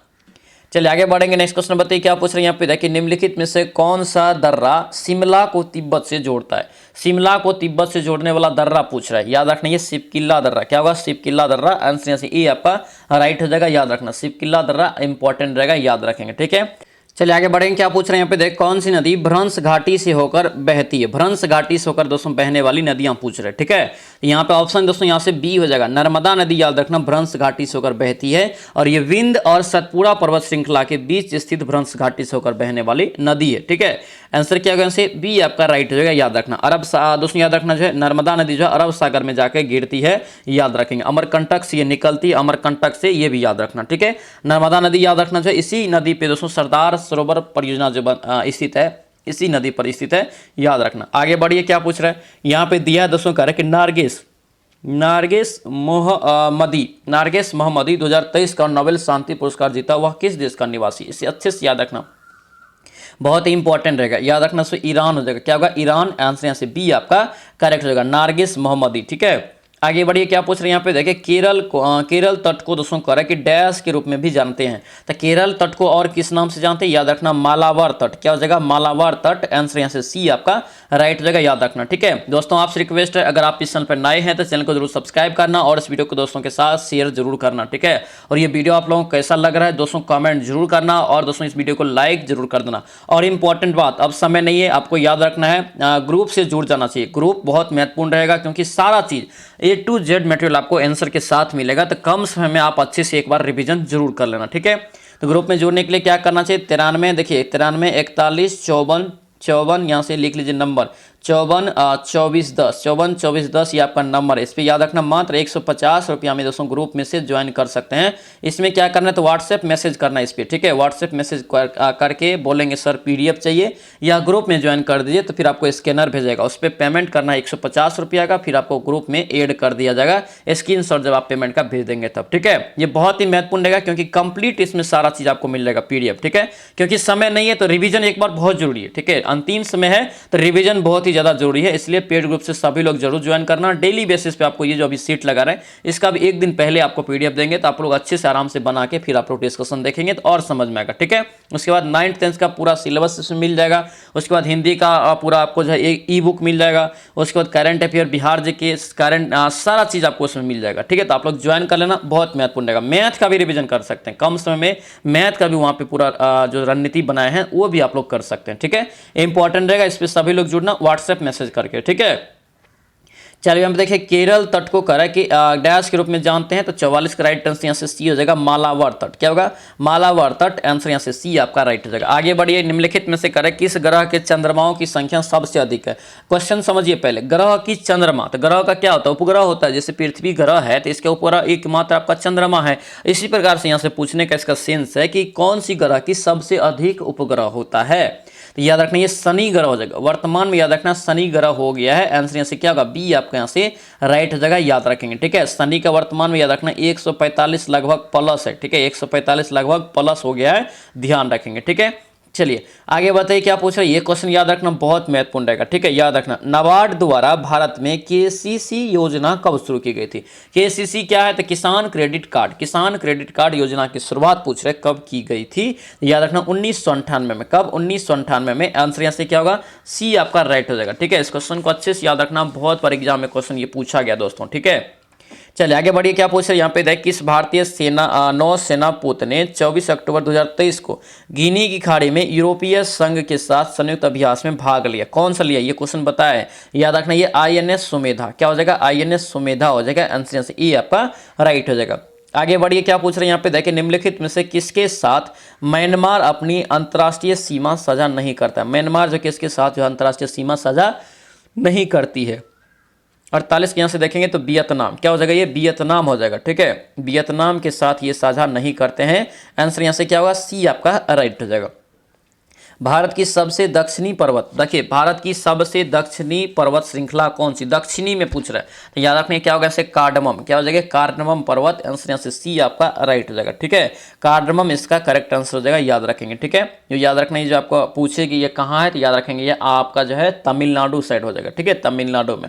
चलिए आगे बढ़ेंगे, नेक्स्ट क्वेश्चन बताइए, क्या पूछ रहे हैं यहाँ पे देखिए, निम्नलिखित में से कौन सा दर्रा शिमला को तिब्बत से जोड़ता है। शिमला को तिब्बत से जोड़ने वाला दर्रा पूछ रहा है, याद रखना ये शिवकिल्ला दर्रा। क्या होगा, शिवकिल्ला दर्रा। आंसर यहाँ से ए आपका राइट हो जाएगा, याद रखना। शिवकिल्ला दर्रा इंपॉर्टेंट रहेगा, याद रखेंगे। ठीक है, चलिए आगे बढ़ेंगे, क्या पूछ रहे हैं यहाँ पे देख, कौन सी नदी भ्रंश घाटी से होकर बहती है। भ्रंश घाटी से होकर दोस्तों बहने वाली नदियां पूछ रहे हैं, ठीक है। यहाँ पे ऑप्शन दोस्तों यहाँ से बी हो जाएगा, नर्मदा नदी याद रखना भ्रंश घाटी से होकर बहती है, और ये विंध्य और सतपुड़ा पर्वत श्रृंखला के बीच स्थित भ्रंश घाटी से होकर बहने वाली नदी है, ठीक है। आंसर क्या होगा, से बी आपका राइट हो जाएगा, याद रखना। दोस्तों याद रखना जो है नर्मदा नदी जो है अरब सागर में जाकर गिरती है, याद रखेंगे। अमरकंटक से ये निकलती है, अमरकंटक से, ये भी याद रखना, ठीक है। नर्मदा नदी याद रखना जो है इसी नदी पे दोस्तों सरदार सरोवर परियोजना जो स्थित है, इसी नदी पर स्थित है, याद रखना। आगे बढ़िए, क्या पूछ रहा है यहाँ पे दिया है दोस्तों, कह रहा है कि नारगेस मोहम्मदी 2023 का नोबेल शांति पुरस्कार जीता, वह किस देश का निवासी। इसे अच्छे से याद रखना, बहुत ही इंपॉर्टेंट रहेगा, याद रखना। सो ईरान हो जाएगा, क्या होगा, ईरान। आंसर यहाँ से बी आपका करेक्ट हो जाएगा, नारगिस मोहम्मदी, ठीक है। आगे बढ़िए, क्या पूछ रहे हैं यहाँ पे देखिए, केरल तट को दोस्तों कह रहा है कि डैश के रूप में भी जानते हैं। तो केरल तट को और किस नाम से जानते हैं, याद रखना, मालाबार तट। क्या हो जाएगा, मालाबार तट। आंसर यहाँ से सी आपका राइट हो जाएगा, याद रखना, ठीक है। दोस्तों आपसे रिक्वेस्ट है, अगर आप इस चैनल पर नए हैं तो चैनल को जरूर सब्सक्राइब करना और इस वीडियो को दोस्तों के साथ शेयर जरूर करना, ठीक है। और ये वीडियो आप लोगों को कैसा लग रहा है दोस्तों कमेंट जरूर करना, और दोस्तों इस वीडियो को लाइक जरूर कर देना। और इंपॉर्टेंट बात, अब समय नहीं है, आपको याद रखना है, ग्रुप से जुड़ जाना चाहिए। ग्रुप बहुत महत्वपूर्ण रहेगा, क्योंकि सारा चीज A to Z मटेरियल आपको आंसर के साथ मिलेगा, तो कम समय में आप अच्छे से एक बार रिवीजन जरूर कर लेना, ठीक है। तो ग्रुप में जुड़ने के लिए क्या करना चाहिए, 93, देखिए 93 41 54, यहाँ से लिख लीजिए नंबर 54 24 10, 54 24 10, ये आपका नंबर है। इस पर याद रखना, मात्र 150 रुपया में दोस्तों ग्रुप में से ज्वाइन कर सकते हैं। इसमें क्या करना है, तो व्हाट्सएप मैसेज करना है इस पर, ठीक है। व्हाट्सएप मैसेज करके बोलेंगे सर PDF चाहिए, या ग्रुप में ज्वाइन कर दीजिए, तो फिर आपको स्कैनर भेजेगा, उस पर पेमेंट करना है 150 रुपया का, फिर आपको ग्रुप में ऐड कर दिया जाएगा, स्क्रीनशॉट जब आप पेमेंट का भेज देंगे तब, ठीक है। ये बहुत ही महत्वपूर्ण रहेगा, क्योंकि कंप्लीट इसमें सारा चीज आपको मिल जाएगा PDF, ठीक है। क्योंकि समय नहीं है तो रिविजन एक बार बहुत जरूरी है, ठीक है। अंतिम समय है तो रिविजन बहुत ही ज्यादा जरूरी है, इसलिए पेड ग्रुप से सभी लोग जरूर ज्वाइन करना। डेली बेसिस पे आपको ये जो अभी सीट लगा रहे हैं, इसका भी एक दिन पहले आपको PDF देंगे, तो आप लोग अच्छे से आराम से बना के फिर आप लोग डिस्कशन देखेंगे तो और समझ में आएगा, ठीक है। उसके बाद 9th 10th का पूरा सिलेबस इसमें मिल जाएगा। उसके बाद हिंदी का पूरा आपको जो है ई बुक मिल जाएगा। उसके बाद current affair, Bihar GK, current सारा चीज आपको उसमें मिल जाएगा, ठीक है। तो आप लोग ज्वाइन कर लेना, बहुत महत्वपूर्ण रहेगा। मैथ का भी रिविजन कर सकते हैं कम समय में, मैथ का भी वहां पे पूरा जो रणनीति बनाए हैं वो भी आप लोग कर सकते हैं, ठीक है। इंपॉर्टेंट रहेगा, इस पर सभी लोग जुड़ना व्हाट्सएप मैसेज करके, ठीक है। चलिए हम देखिए, केरल तट को कह रहा है कि डैश के रूप में जानते हैं, तो 44 का राइट आंसर यहाँ से सी हो जाएगा, मालाबार तट। क्या होगा, मालाबार तट। आंसर यहाँ से सी आपका राइट हो जाएगा। आगे बढ़िए, निम्नलिखित में से कह रहा है किस ग्रह के चंद्रमाओं की संख्या सबसे अधिक है। क्वेश्चन समझिए पहले, ग्रह की चंद्रमा, तो ग्रह का क्या होता है, उपग्रह होता है। जैसे पृथ्वी ग्रह है तो इसके ऊपर एकमात्र आपका चंद्रमा है। इसी प्रकार से यहाँ से पूछने का इसका सेंस है कि कौन सी ग्रह की सबसे अधिक उपग्रह होता है। तो याद रखना ये शनि ग्रह हो जाएगा, वर्तमान में याद रखना शनि ग्रह हो गया है। आंसर यहाँ से क्या होगा, बी आपका यहाँ से राइट हो जाएगा, याद रखेंगे, ठीक है। शनि का वर्तमान में याद रखना 145 लगभग प्लस है, ठीक है। 145 लगभग प्लस हो गया है, ध्यान रखेंगे, ठीक है। चलिए आगे बताइए, क्या पूछ रहे हैं, ये क्वेश्चन याद रखना बहुत महत्वपूर्ण रहेगा, ठीक है। याद रखना, नाबार्ड द्वारा भारत में KCC योजना कब शुरू की गई थी। KCC क्या है, तो किसान क्रेडिट कार्ड। किसान क्रेडिट कार्ड योजना की शुरुआत पूछ रहे कब की गई थी। याद रखना 1998 में। कब, 1998 में। आंसर यहाँ से क्या होगा, सी आपका राइट हो जाएगा, ठीक है। इस क्वेश्चन को अच्छे से याद रखना, बहुत बार एग्जाम में क्वेश्चन ये पूछा गया दोस्तों, ठीक है। चलिए आगे बढ़िए, क्या पूछ रहे हैं यहाँ पे देख, किस भारतीय नौसेना पोत ने 24 अक्टूबर 2023 को गिनी की खाड़ी में यूरोपीय संघ के साथ संयुक्त अभ्यास में भाग लिया। कौन सा लिया, ये क्वेश्चन बताया है, याद रखना ये INS सुमेधा। क्या हो जाएगा, INS सुमेधा हो जाएगा। आंसर से ई आपका राइट हो जाएगा। आगे बढ़िए, क्या पूछ रहे हैं यहाँ पे देखिए, निम्नलिखित में से किसके साथ म्यांमार अपनी अंतर्राष्ट्रीय सीमा साझा नहीं करता। म्यांमार जो किसके साथ जो अंतर्राष्ट्रीय सीमा साझा नहीं करती है। 48 के यहाँ से देखेंगे तो वियतनाम। क्या हो जाएगा, ये वियतनाम हो जाएगा, ठीक है। वियतनाम के साथ ये साझा नहीं करते हैं। आंसर यहाँ से क्या होगा, सी आपका राइट हो जाएगा। भारत की सबसे दक्षिणी पर्वत, देखिए भारत की सबसे दक्षिणी पर्वत श्रृंखला कौन सी, दक्षिणी में पूछ रहा है, तो याद रखने क्या होगा, ऐसे कार्डमम। क्या हो जाएगा, कार्डमम पर्वत। आंसर यहाँ से सी आपका राइट हो जाएगा, ठीक है। कार्डमम इसका करेक्ट आंसर हो जाएगा, याद रखेंगे, ठीक है। जो याद रखना है, जो आपको पूछेगी ये कहाँ है, तो याद रखेंगे ये आपका जो है तमिलनाडु साइड हो जाएगा, ठीक है, तमिलनाडु में।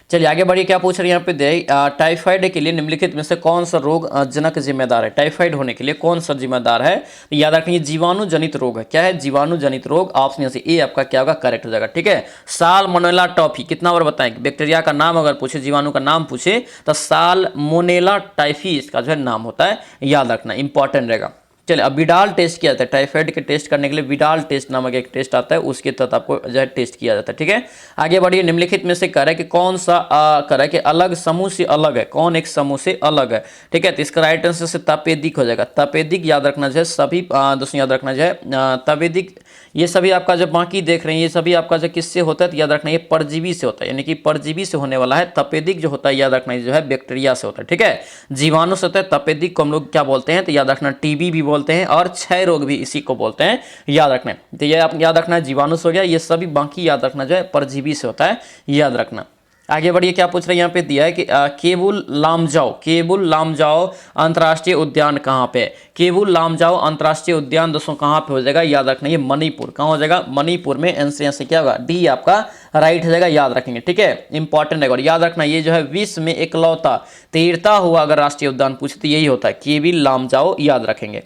चलिए आगे बढ़िए, क्या पूछ रहे हैं यहाँ पे दे, टाइफाइड के लिए निम्नलिखित में से कौन सा रोग जनक जिम्मेदार है। टाइफाइड होने के लिए कौन सा जिम्मेदार है, तो याद रखेंगे जीवाणु जनित रोग है। क्या है, जीवाणु जनित रोग। ऑप्शन यहाँ से ए आपका क्या होगा, करेक्ट हो जाएगा, ठीक है। साल्मोनेला टाइफी, कितना बार बताएं, बैक्टीरिया का नाम अगर पूछे, जीवाणु का नाम पूछे, तो साल्मोनेला टाइफी इसका जो है नाम होता है, याद रखना इंपॉर्टेंट रहेगा। चलिए, अब विडाल टेस्ट किया जाता है। टाइफाइड के टेस्ट करने के लिए विडाल टेस्ट नामक एक टेस्ट आता है, उसके तहत आपको जो है टेस्ट किया जाता है। ठीक है, आगे बढ़िए। निम्नलिखित में से कह रहा है कि कौन सा कह रहा है कि अलग समूह से अलग है, कौन एक समूह से अलग है। ठीक है, तो इसका राइट आंसर से तपेदिक हो जाएगा। तपेदिक याद रखना जो है सभी दोस्तों याद रखना जो है तपेदिक, ये सभी आपका जब बाकी देख रहे हैं ये सभी आपका जो किससे होता है, तो याद रखना ये परजीवी से होता है, यानी कि परजीवी से होने वाला है। तपेदिक जो होता है याद रखना ये जो है बैक्टीरिया से होता है। ठीक है, जीवाणु से होता है। तपेदिक को हम लोग क्या बोलते हैं, तो याद रखना टीबी भी बोलते हैं और क्षय रोग भी इसी को बोलते हैं, याद रखना। तो ये आप याद रखना जीवाणु से हो गया, ये सभी बाकी याद रखना जो है परजीवी से होता है, याद रखना। आगे बढ़िए, क्या पूछ रहे हैं यहाँ पे दिया है कि केबुल लामजाओ अंतर्राष्ट्रीय उद्यान कहाँ पे है। केबुल लामजाओ अंतर्राष्ट्रीय उद्यान दोस्तों कहाँ पे हो जाएगा, याद रखना ये मणिपुर। कहाँ हो जाएगा, मणिपुर में। आंसर यहाँ से क्या होगा, डी आपका राइट हो जाएगा, याद रखेंगे। ठीक है, इंपॉर्टेंट है और याद रखना ये जो है विश्व में इकलौता तैरता हुआ अगर राष्ट्रीय उद्यान पूछते यही होता है, केबुल लामजाओ, याद रखेंगे।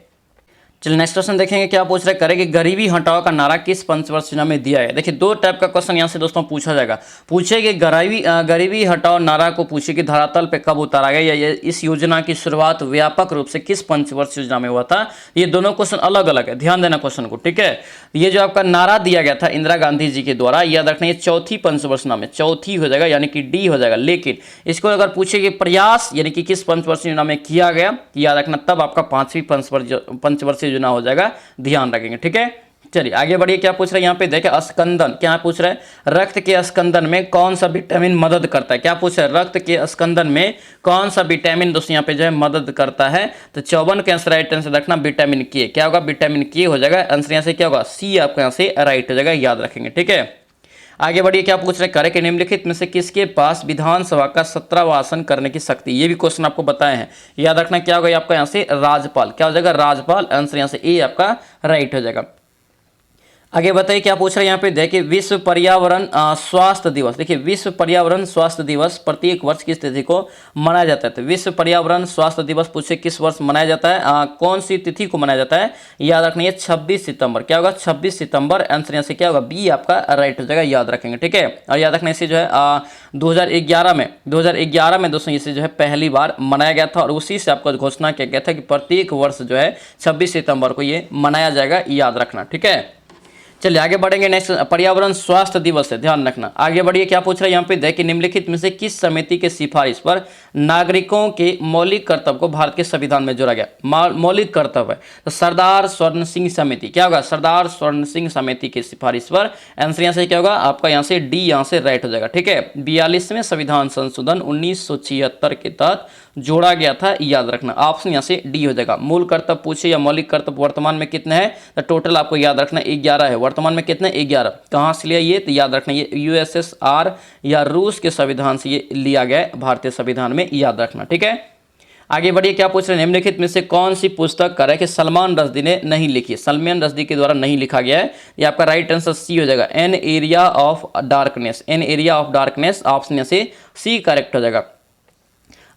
चलिए नेक्स्ट क्वेश्चन देखेंगे, क्या पूछ रहे करें कि गरीबी हटाओ का नारा किस पंचवर्षीय योजना में दिया है। देखिए, दो टाइप का क्वेश्चन यहाँ से दोस्तों पूछा जाएगा। पूछे कि गरीबी हटाओ नारा को पूछे कि धरातल पे कब उतारा गया, या इस योजना की शुरुआत व्यापक रूप से किस पंचवर्षीय योजना में हुआ था। ये दोनों क्वेश्चन अलग अलग है, ध्यान देना क्वेश्चन को। ठीक है, ये जो आपका नारा दिया गया था इंदिरा गांधी जी के द्वारा, याद रखना ये चौथी पंचवर्षीय योजना में, चौथी हो जाएगा, यानी कि डी हो जाएगा। लेकिन इसको अगर पूछे कि प्रयास यानी कि किस पंचवर्षीय योजना में किया गया, याद रखना तब आपका पांचवी पंचवर्षीय योजना हो जाएगा, ध्यान रखेंगे। ठीक है, चलिए आगे बढ़िए। क्या पूछ रहे हैं यहाँ पे देखें, स्कंदन क्या पूछ रहे हैं, रक्त के स्कंदन में कौन सा विटामिन मदद करता है। क्या पूछ रहे हैं, रक्त के स्कंदन में कौन सा विटामिन दोस्तों यहाँ पे जो है मदद करता है। तो 54 के आंसर राइट आंसर रखना विटामिन के। क्या होगा, विटामिन के हो जाएगा। आंसर यहाँ से क्या होगा, सी आपका यहाँ से राइट हो जाएगा, याद रखेंगे। ठीक है, आगे बढ़िए। क्या पूछ रहे करें कि निम्नलिखित में से किसके पास विधानसभा का 17वां आसन करने की शक्ति। ये भी क्वेश्चन आपको बताए हैं, याद रखना क्या होगा आपका यहाँ से राज्यपाल। क्या हो जाएगा, राज्यपाल। आंसर यहाँ से ए आपका राइट हो जाएगा। आगे बताइए, क्या पूछ रहे हैं यहाँ पे देखिए, विश्व पर्यावरण स्वास्थ्य दिवस। देखिए, विश्व पर्यावरण स्वास्थ्य दिवस प्रत्येक वर्ष किस तिथि को मनाया जाता है। तो विश्व पर्यावरण स्वास्थ्य दिवस पूछे किस वर्ष मनाया जाता है, कौन सी तिथि को मनाया जाता है, याद रखना ये 26 सितंबर। क्या होगा, 26 सितंबर। आंसर यहाँ से क्या होगा, बी आपका राइट हो जाएगा, याद रखेंगे। ठीक है, और याद रखना इसे जो है 2011 में दोस्तों इसे जो है पहली बार मनाया गया था, और उसी से आपको घोषणा किया गया था कि प्रत्येक वर्ष जो है 26 सितंबर को ये मनाया जाएगा, याद रखना। ठीक है, चलिए आगे बढ़ेंगे। नेक्स्ट पर्यावरण स्वास्थ्य दिवस है, ध्यान रखना। आगे बढ़िए। क्या पूछ रहे हैं यहाँ पे देखिए, निम्नलिखित में से किस समिति के सिफारिश पर नागरिकों के मौलिक कर्तव्य को भारत के संविधान में जोड़ा गया। मौलिक कर्तव्य है तो सरदार स्वर्ण सिंह समिति। क्या होगा, सरदार स्वर्ण सिंह समिति की सिफारिश पर। आंसर यहाँ से क्या होगा आपका, यहाँ से डी यहाँ से राइट हो जाएगा। ठीक है, 42वें संविधान संशोधन 1976 के तहत जोड़ा गया था, याद रखना। ऑप्शन यहाँ से डी हो जाएगा। मूल कर्तव्य पूछे या मौलिक कर्तव्य वर्तमान में कितने हैं, तो टोटल आपको याद रखना 11 है। वर्तमान में कितने, 11। कहाँ से लिया ये, तो याद रखना ये यूएसएसआर या रूस के संविधान से ये लिया गया है भारतीय संविधान में, याद रखना। ठीक है, आगे बढ़िए। क्या पूछ रहे हैं, निम्नलिखित में से कौन सी पुस्तक कर है कि सलमान रश्दी ने नहीं लिखी, सलमान रश्दी के द्वारा नहीं लिखा गया है। ये आपका राइट आंसर सी हो जाएगा, an area of darkness. An area of darkness, option से सी करेक्ट हो जाएगा।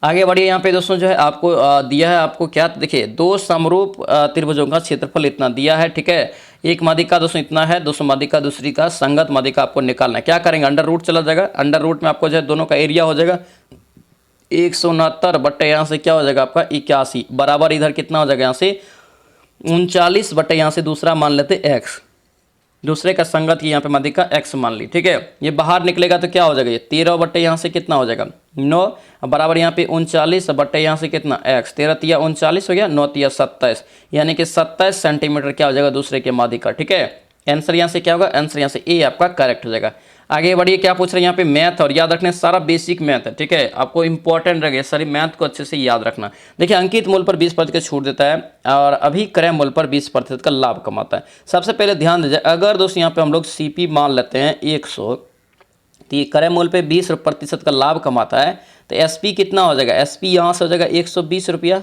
आगे बढ़िए। यहाँ पे दोस्तों जो है आपको दिया है, आपको क्या देखिए, दो समरूप त्रिभुजों का क्षेत्रफल इतना दिया है। ठीक है, एक माध्यिका दोस्तों इतना है, दोस्तों माध्यिका दूसरी का संगत माध्यिका आपको निकालना है। क्या करेंगे, अंडर रूट चला जाएगा, अंडर रूट में आपको जो है दोनों का एरिया हो जाएगा 169 बट्टे यहाँ से क्या हो जाएगा आपका 81 बराबर इधर कितना हो जाएगा यहाँ से 39 बट्टे यहाँ से दूसरा मान लेते x, दूसरे का संगत की यहाँ पे माध्यिका x मान ली। ठीक है, ये बाहर निकलेगा तो क्या हो जाएगा, ये 13 बट्टे यहाँ से कितना हो जाएगा 9 बराबर यहाँ पे 39 बट्टे यहाँ से कितना x, 13 तिया 39 हो गया, 9 तिया 27, यानी कि 27 सेंटीमीटर क्या हो जाएगा दूसरे के माध्यिका। ठीक है, आंसर यहाँ से क्या होगा, आंसर यहाँ से ए आपका करेक्ट हो जाएगा। आगे बढ़िए। क्या पूछ रहे हैं यहाँ पे मैथ, और याद रखने सारा बेसिक मैथ है। ठीक है, आपको इंपॉर्टेंट रहेगा सारी मैथ को अच्छे से याद रखना। देखिए, अंकित मूल्य पर 20% छूट देता है और अभी क्रय मूल्य पर 20% का लाभ कमाता है। सबसे पहले ध्यान दीजिए, अगर दोस्तों यहाँ पे हम लोग सीपी मान लेते हैं 100, तो ये क्रय मूल्य पे 20% का लाभ कमाता है, तो एसपी कितना हो जाएगा, एसपी यहाँ से हो जाएगा 120 रुपया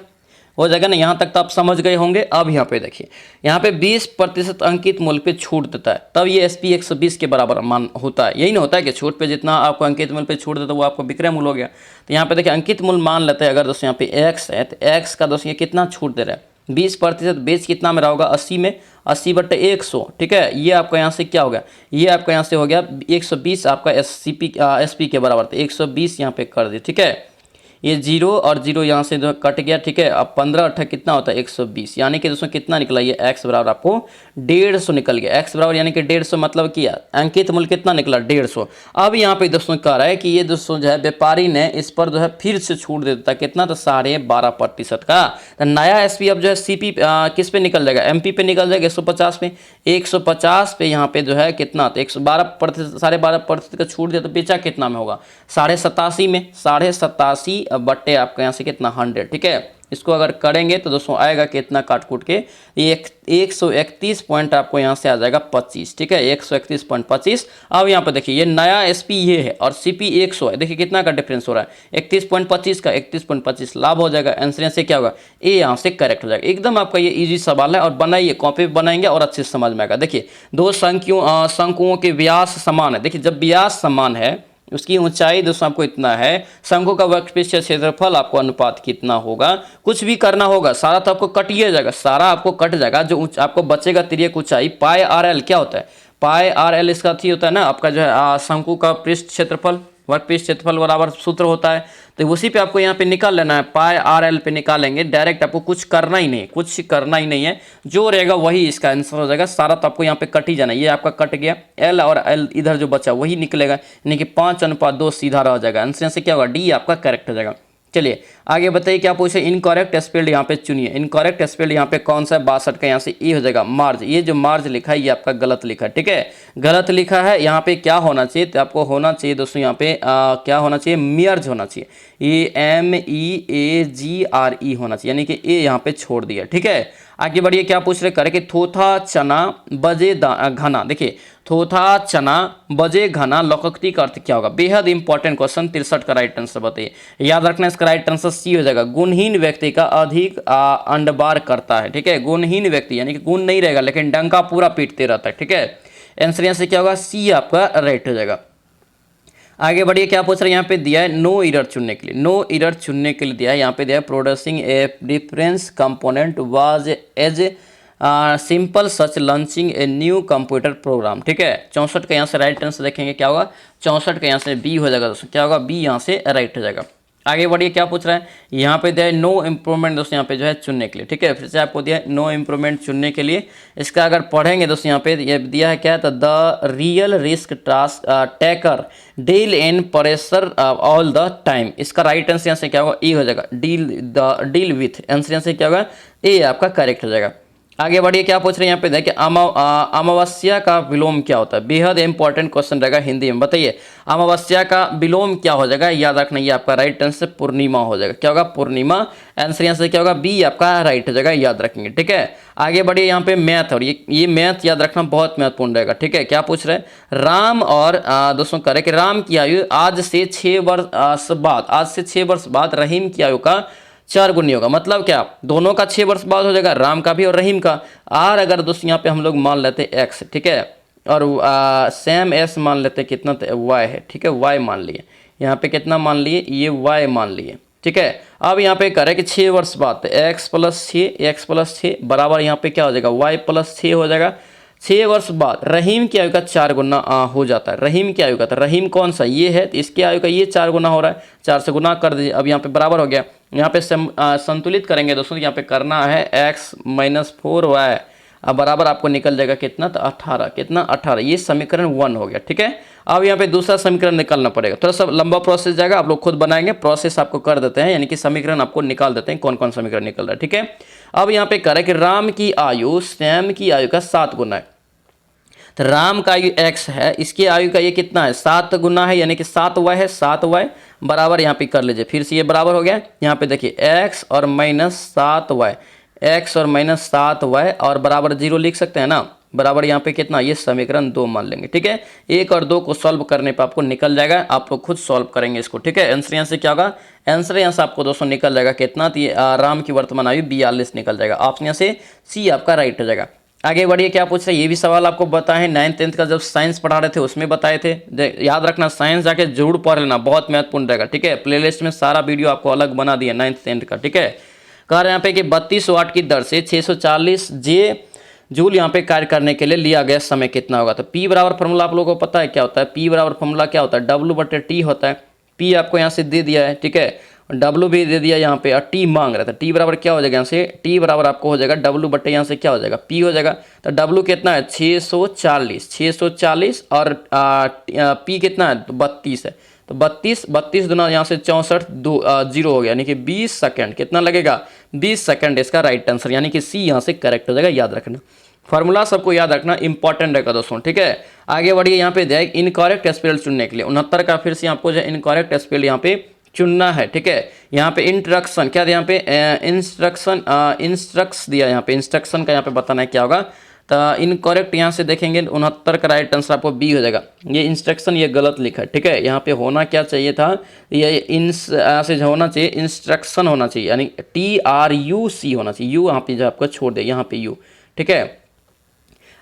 हो जाएगा ना। यहाँ तक तो आप समझ गए होंगे। अब यहाँ पे देखिए, यहाँ पे 20% अंकित मूल्य पे छूट देता है, तब ये एसपी 120 के बराबर मान होता है। यही ना होता है कि छूट पे जितना आपको अंकित मूल्य पे छूट देता है वो आपको विक्रय मूल्य हो गया। तो यहाँ पे देखिए, अंकित मूल्य मान लेते हैं अगर दोस्तों यहाँ पे एक्स है, तो एक्स का दोस्तों ये कितना छूट दे रहा है 20%, बेच कितना में रहा होगा 80 में, 80/100। ठीक है, ये आपका यहाँ से क्या हो गया, ये आपका यहाँ से हो गया 120 आपका एसपी के बराबर, तो 120 यहाँ पे कर दिए। ठीक है, ये 0 और 0 यहाँ से जो कट गया, ठीक है। अब 15 8 कितना होता है 120, यानी कि दोस्तों कितना निकला, ये x बराबर आपको 150 निकल गया। x बराबर यानी कि 150 मतलब किया अंकित मूल्य कितना निकला 150। अब यहाँ पे दोस्तों कह रहा है कि ये दोस्तों जो है व्यापारी ने इस पर जो है फिर से छूट दे देता कितना, तो 12.5% का। तो नया एसपी अब जो है सीपी किस पे निकल जाएगा, एमपी पे निकल जाएगा 150 पे। 150 पे यहाँ पे जो है कितना, तो 112%, 12.5% का छूट दिया तो बेचा कितना में होगा 87.5 में, 87.5 बट्टे आपका यहाँ से कितना 100, ठीक है। इसको अगर करेंगे तो दोस्तों आएगा कितना काट कूट के 131 पॉइंट आपको यहाँ से आ जाएगा 25, ठीक है, 131.25। अब यहाँ पर देखिए ये नया एसपी ये है और सीपी 100 है, देखिए कितना का डिफरेंस हो रहा है 31.25 का, 31.25 लाभ हो जाएगा। आंसर से क्या होगा, ए यहाँ से करेक्ट हो जाएगा। एकदम आपका ये इजी सवाल है और बनाइए, कॉपी बनाएंगे और अच्छे से समझ में आएगा। देखिए दो शंकुओं के व्यास समान है, देखिए जब व्यास समान है उसकी ऊंचाई दोस्तों आपको इतना है, शंकु का वर्कपीस क्षेत्रफल आपको अनुपात कितना होगा, कुछ भी करना होगा सारा तो आपको कट ही जाएगा, सारा आपको कट जाएगा। जो आपको बचेगा तिर्यक ऊंचाई पाई आर एल, क्या होता है पाई आर एल, इसका थी होता है ना आपका जो है शंकु का पृष्ठ क्षेत्रफल, वर्कपीस क्षेत्रफल बराबर सूत्र होता है। तो उसी पे आपको यहाँ पे निकाल लेना है, पाई आर एल पे निकालेंगे डायरेक्ट, आपको कुछ करना ही नहीं, कुछ करना ही नहीं है, जो रहेगा वही इसका आंसर हो जाएगा। सारा तो आपको यहाँ पे कट ही जाना है, ये आपका कट गया, एल और एल इधर जो बचा वही निकलेगा, यानी कि 5:2 सीधा रह जाएगा। आंसर से क्या होगा, डी आपका करेक्ट हो जाएगा। चलिए आगे बताइए क्या पूछे, इनकरेक्ट स्पेल्ड यहाँ पे चुनिए। इनकरेक्ट स्पेल्ड यहाँ पे कौन सा है 62 का, यहाँ से ए हो जाएगा मार्ज। ये जो मार्ज लिखा है ये आपका गलत लिखा है, ठीक है, गलत लिखा है। यहाँ पे क्या होना चाहिए, तो आपको होना चाहिए दोस्तों यहाँ पे क्या होना चाहिए, मियर्ज होना चाहिए, MEAGRE होना चाहिए, यानी कि ए यहाँ पे छोड़ दिया, ठीक है। आगे बढ़िए क्या पूछ रहे करे कि थोथा चना बजे घना, देखिए थोथा चना बजे घना लौकोक्ति का अर्थ क्या होगा, बेहद इंपॉर्टेंट क्वेश्चन। 63 का राइट आंसर बताइए, याद रखना इसका राइट आंसर सी हो जाएगा। गुणहीन व्यक्ति का अधिक अंडबार करता है, ठीक है, गुणहीन व्यक्ति यानी कि गुण नहीं रहेगा लेकिन डंका पूरा पीटते रहता है, ठीक है। आंसर यहाँ से क्या होगा, सी आपका राइट हो जाएगा। आगे बढ़िए क्या पूछ रहे हैं, यहाँ पे दिया है नो एरर चुनने के लिए, नो एरर चुनने के लिए दिया है, यहाँ पे दिया है producing a difference component was as simple such launching a new computer program, ठीक है। 64 का यहाँ से राइट आंसर देखेंगे क्या होगा, 64 का यहाँ से बी हो जाएगा दोस्तों, क्या होगा बी यहाँ से राइट हो जाएगा। आगे बढ़िए क्या पूछ रहा है, यहाँ पे दिया है नो इम्प्रूवमेंट दोस्तों यहाँ पे जो है चुनने के लिए, ठीक है, फिर से आपको दिया है नो इम्प्रूवमेंट चुनने के लिए। इसका अगर पढ़ेंगे दोस्तों यहाँ पे ये दिया है क्या, तो the real risk task taker deal in pressure all the time. इसका राइट आंसर यहाँ से क्या होगा, ए हो जाएगा, डील विथ। आंसर यहाँ से क्या होगा, ए आपका करेक्ट हो जाएगा। आगे बढ़िए क्या पूछ रहे हैं यहाँ पे देखिए, अमावस्या का विलोम क्या होता है, बेहद इंपॉर्टेंट क्वेश्चन रहेगा हिंदी में, बताइए अमावस्या का विलोम क्या हो जाएगा, याद रखना ये आपका राइट आंसर पूर्णिमा हो जाएगा, क्या होगा पूर्णिमा। आंसर यहाँ से क्या होगा, बी आपका राइट हो जाएगा, याद रखेंगे, ठीक है। आगे बढ़िए यहाँ पे मैथ, और ये मैथ याद रखना बहुत महत्वपूर्ण रहेगा, ठीक है। क्या पूछ रहे हैं, राम और दोस्तों करें कि राम की आयु आज से 6 वर्ष बाद, आज से 6 वर्ष बाद रहीम की आयु का 4 गुनी होगा, मतलब क्या दोनों का 6 वर्ष बाद हो जाएगा, राम का भी और रहीम का। आर अगर दोस्तों यहाँ पे हम लोग मान लेते एक्स, ठीक है, और सेम एस मान लेते कितना, तो वाई है, ठीक है, वाई मान लिए, यहाँ पे कितना मान लिए, ये वाई मान लिए, ठीक है। अब यहाँ पे करें कि 6 वर्ष बाद, तो एक्स प्लस 6 बराबर यहाँ पे क्या हो जाएगा, वाई प्लस 6 हो जाएगा। 6 वर्ष बाद रहीम की आयु का 4 गुना हो जाता है, रहीम की आयु का, तो रहीम कौन सा ये है, तो इसकी आयु का ये 4 गुना हो रहा है, 4 से गुना कर दीजिए, अब यहाँ पे बराबर हो गया। यहाँ पे संतुलित करेंगे दोस्तों, यहाँ पे करना है x - 4y, अब बराबर आपको निकल जाएगा कितना, तो 18, कितना 18, ये समीकरण 1 हो गया, ठीक है। अब यहाँ पे दूसरा समीकरण निकालना पड़ेगा, थोड़ा सा लंबा प्रोसेस जाएगा, आप लोग खुद बनाएंगे, प्रोसेस आपको कर देते हैं, यानी कि समीकरण आपको निकाल देते हैं कौन कौन समीकरण निकल रहा है, ठीक है। अब यहाँ पे करें कि राम की आयु श्याम की आयु का 7 गुना है, तो राम का आयु x है, इसकी आयु का ये कितना है 7 गुना है, यानी कि 7y है, 7y बराबर यहाँ पे कर लीजिए, फिर से ये बराबर हो गया। यहाँ पे देखिए x और -7y, x और -7y और बराबर 0 लिख सकते हैं ना, बराबर यहाँ पे कितना, ये समीकरण 2 मान लेंगे, ठीक है। 1 और 2 को सॉल्व करने पे आपको निकल जाएगा, आप लोग खुद सॉल्व करेंगे इसको, ठीक है। आंसर यहाँ से क्या होगा, आंसर यहाँ से आपको दोस्तों निकल जाएगा कितना, तो राम की वर्तमान आयु 42 निकल जाएगा, ऑप्शन यहाँ से सी आपका राइट हो जाएगा। आगे बढ़िए क्या पूछ रहे हैं, ये भी सवाल आपको बताएं 9th 10th का जब साइंस पढ़ा रहे थे उसमें बताए थे, याद रखना साइंस जाके जरूर पढ़ लेना, बहुत महत्वपूर्ण रहेगा, ठीक है। प्लेलिस्ट में सारा वीडियो आपको अलग बना दिया 9th 10th का, ठीक है। कह रहे हैं यहाँ पे कि 32 वाट की दर से 640 जूल यहाँ पे कार्य करने के लिए लिया गया समय कितना होगा, तो P बराबर फॉर्मूला आप लोगों को पता है क्या होता है, P बराबर फॉर्मूला क्या होता है, W/T होता है, P आपको यहाँ से दे दिया है, ठीक है। डब्लू भी दे दिया यहाँ पे, और टी मांग रहा था। टी बराबर क्या हो जाएगा यहाँ से, टी बराबर आपको हो जाएगा डब्लू बट्टे यहाँ से क्या हो जाएगा, पी हो जाएगा। तो डब्लू कितना है 640 और पी कितना है 32 है। तो 32 दुना यहाँ से 64 जीरो हो गया, यानी कि 20 सेकंड कितना लगेगा, 20 सेकंड इसका राइट आंसर, यानी कि सी यहाँ से करेक्ट हो जाएगा। याद रखना फार्मूला सबको याद रखना इंपॉर्टेंट रहेगा दोस्तों, ठीक है। आगे बढ़िए, यहाँ पे जाए इनकरेक्ट स्पेल चुनने के लिए 69 का फिर से आपको जो है इनकरेक्ट स्पेल यहाँ पे चुनना है, ठीक है। यहाँ पे इंस्ट्रक्शन क्या दिया, यहाँ पे इंस्ट्रक्स दिया, यहाँ पे इंस्ट्रक्शन का यहाँ पे बताना है क्या होगा। तो इनकरेक्ट यहाँ से देखेंगे 69 का राइट आंसर आपको बी हो जाएगा। ये इंस्ट्रक्शन ये गलत लिखा है, ठीक है। यहाँ पे होना क्या चाहिए था, ये से होना चाहिए इंस्ट्रक्शन होना चाहिए, यानी TRUC होना चाहिए। यू यहाँ पे जो आपको छोड़ दे, यहाँ पे यू, ठीक है।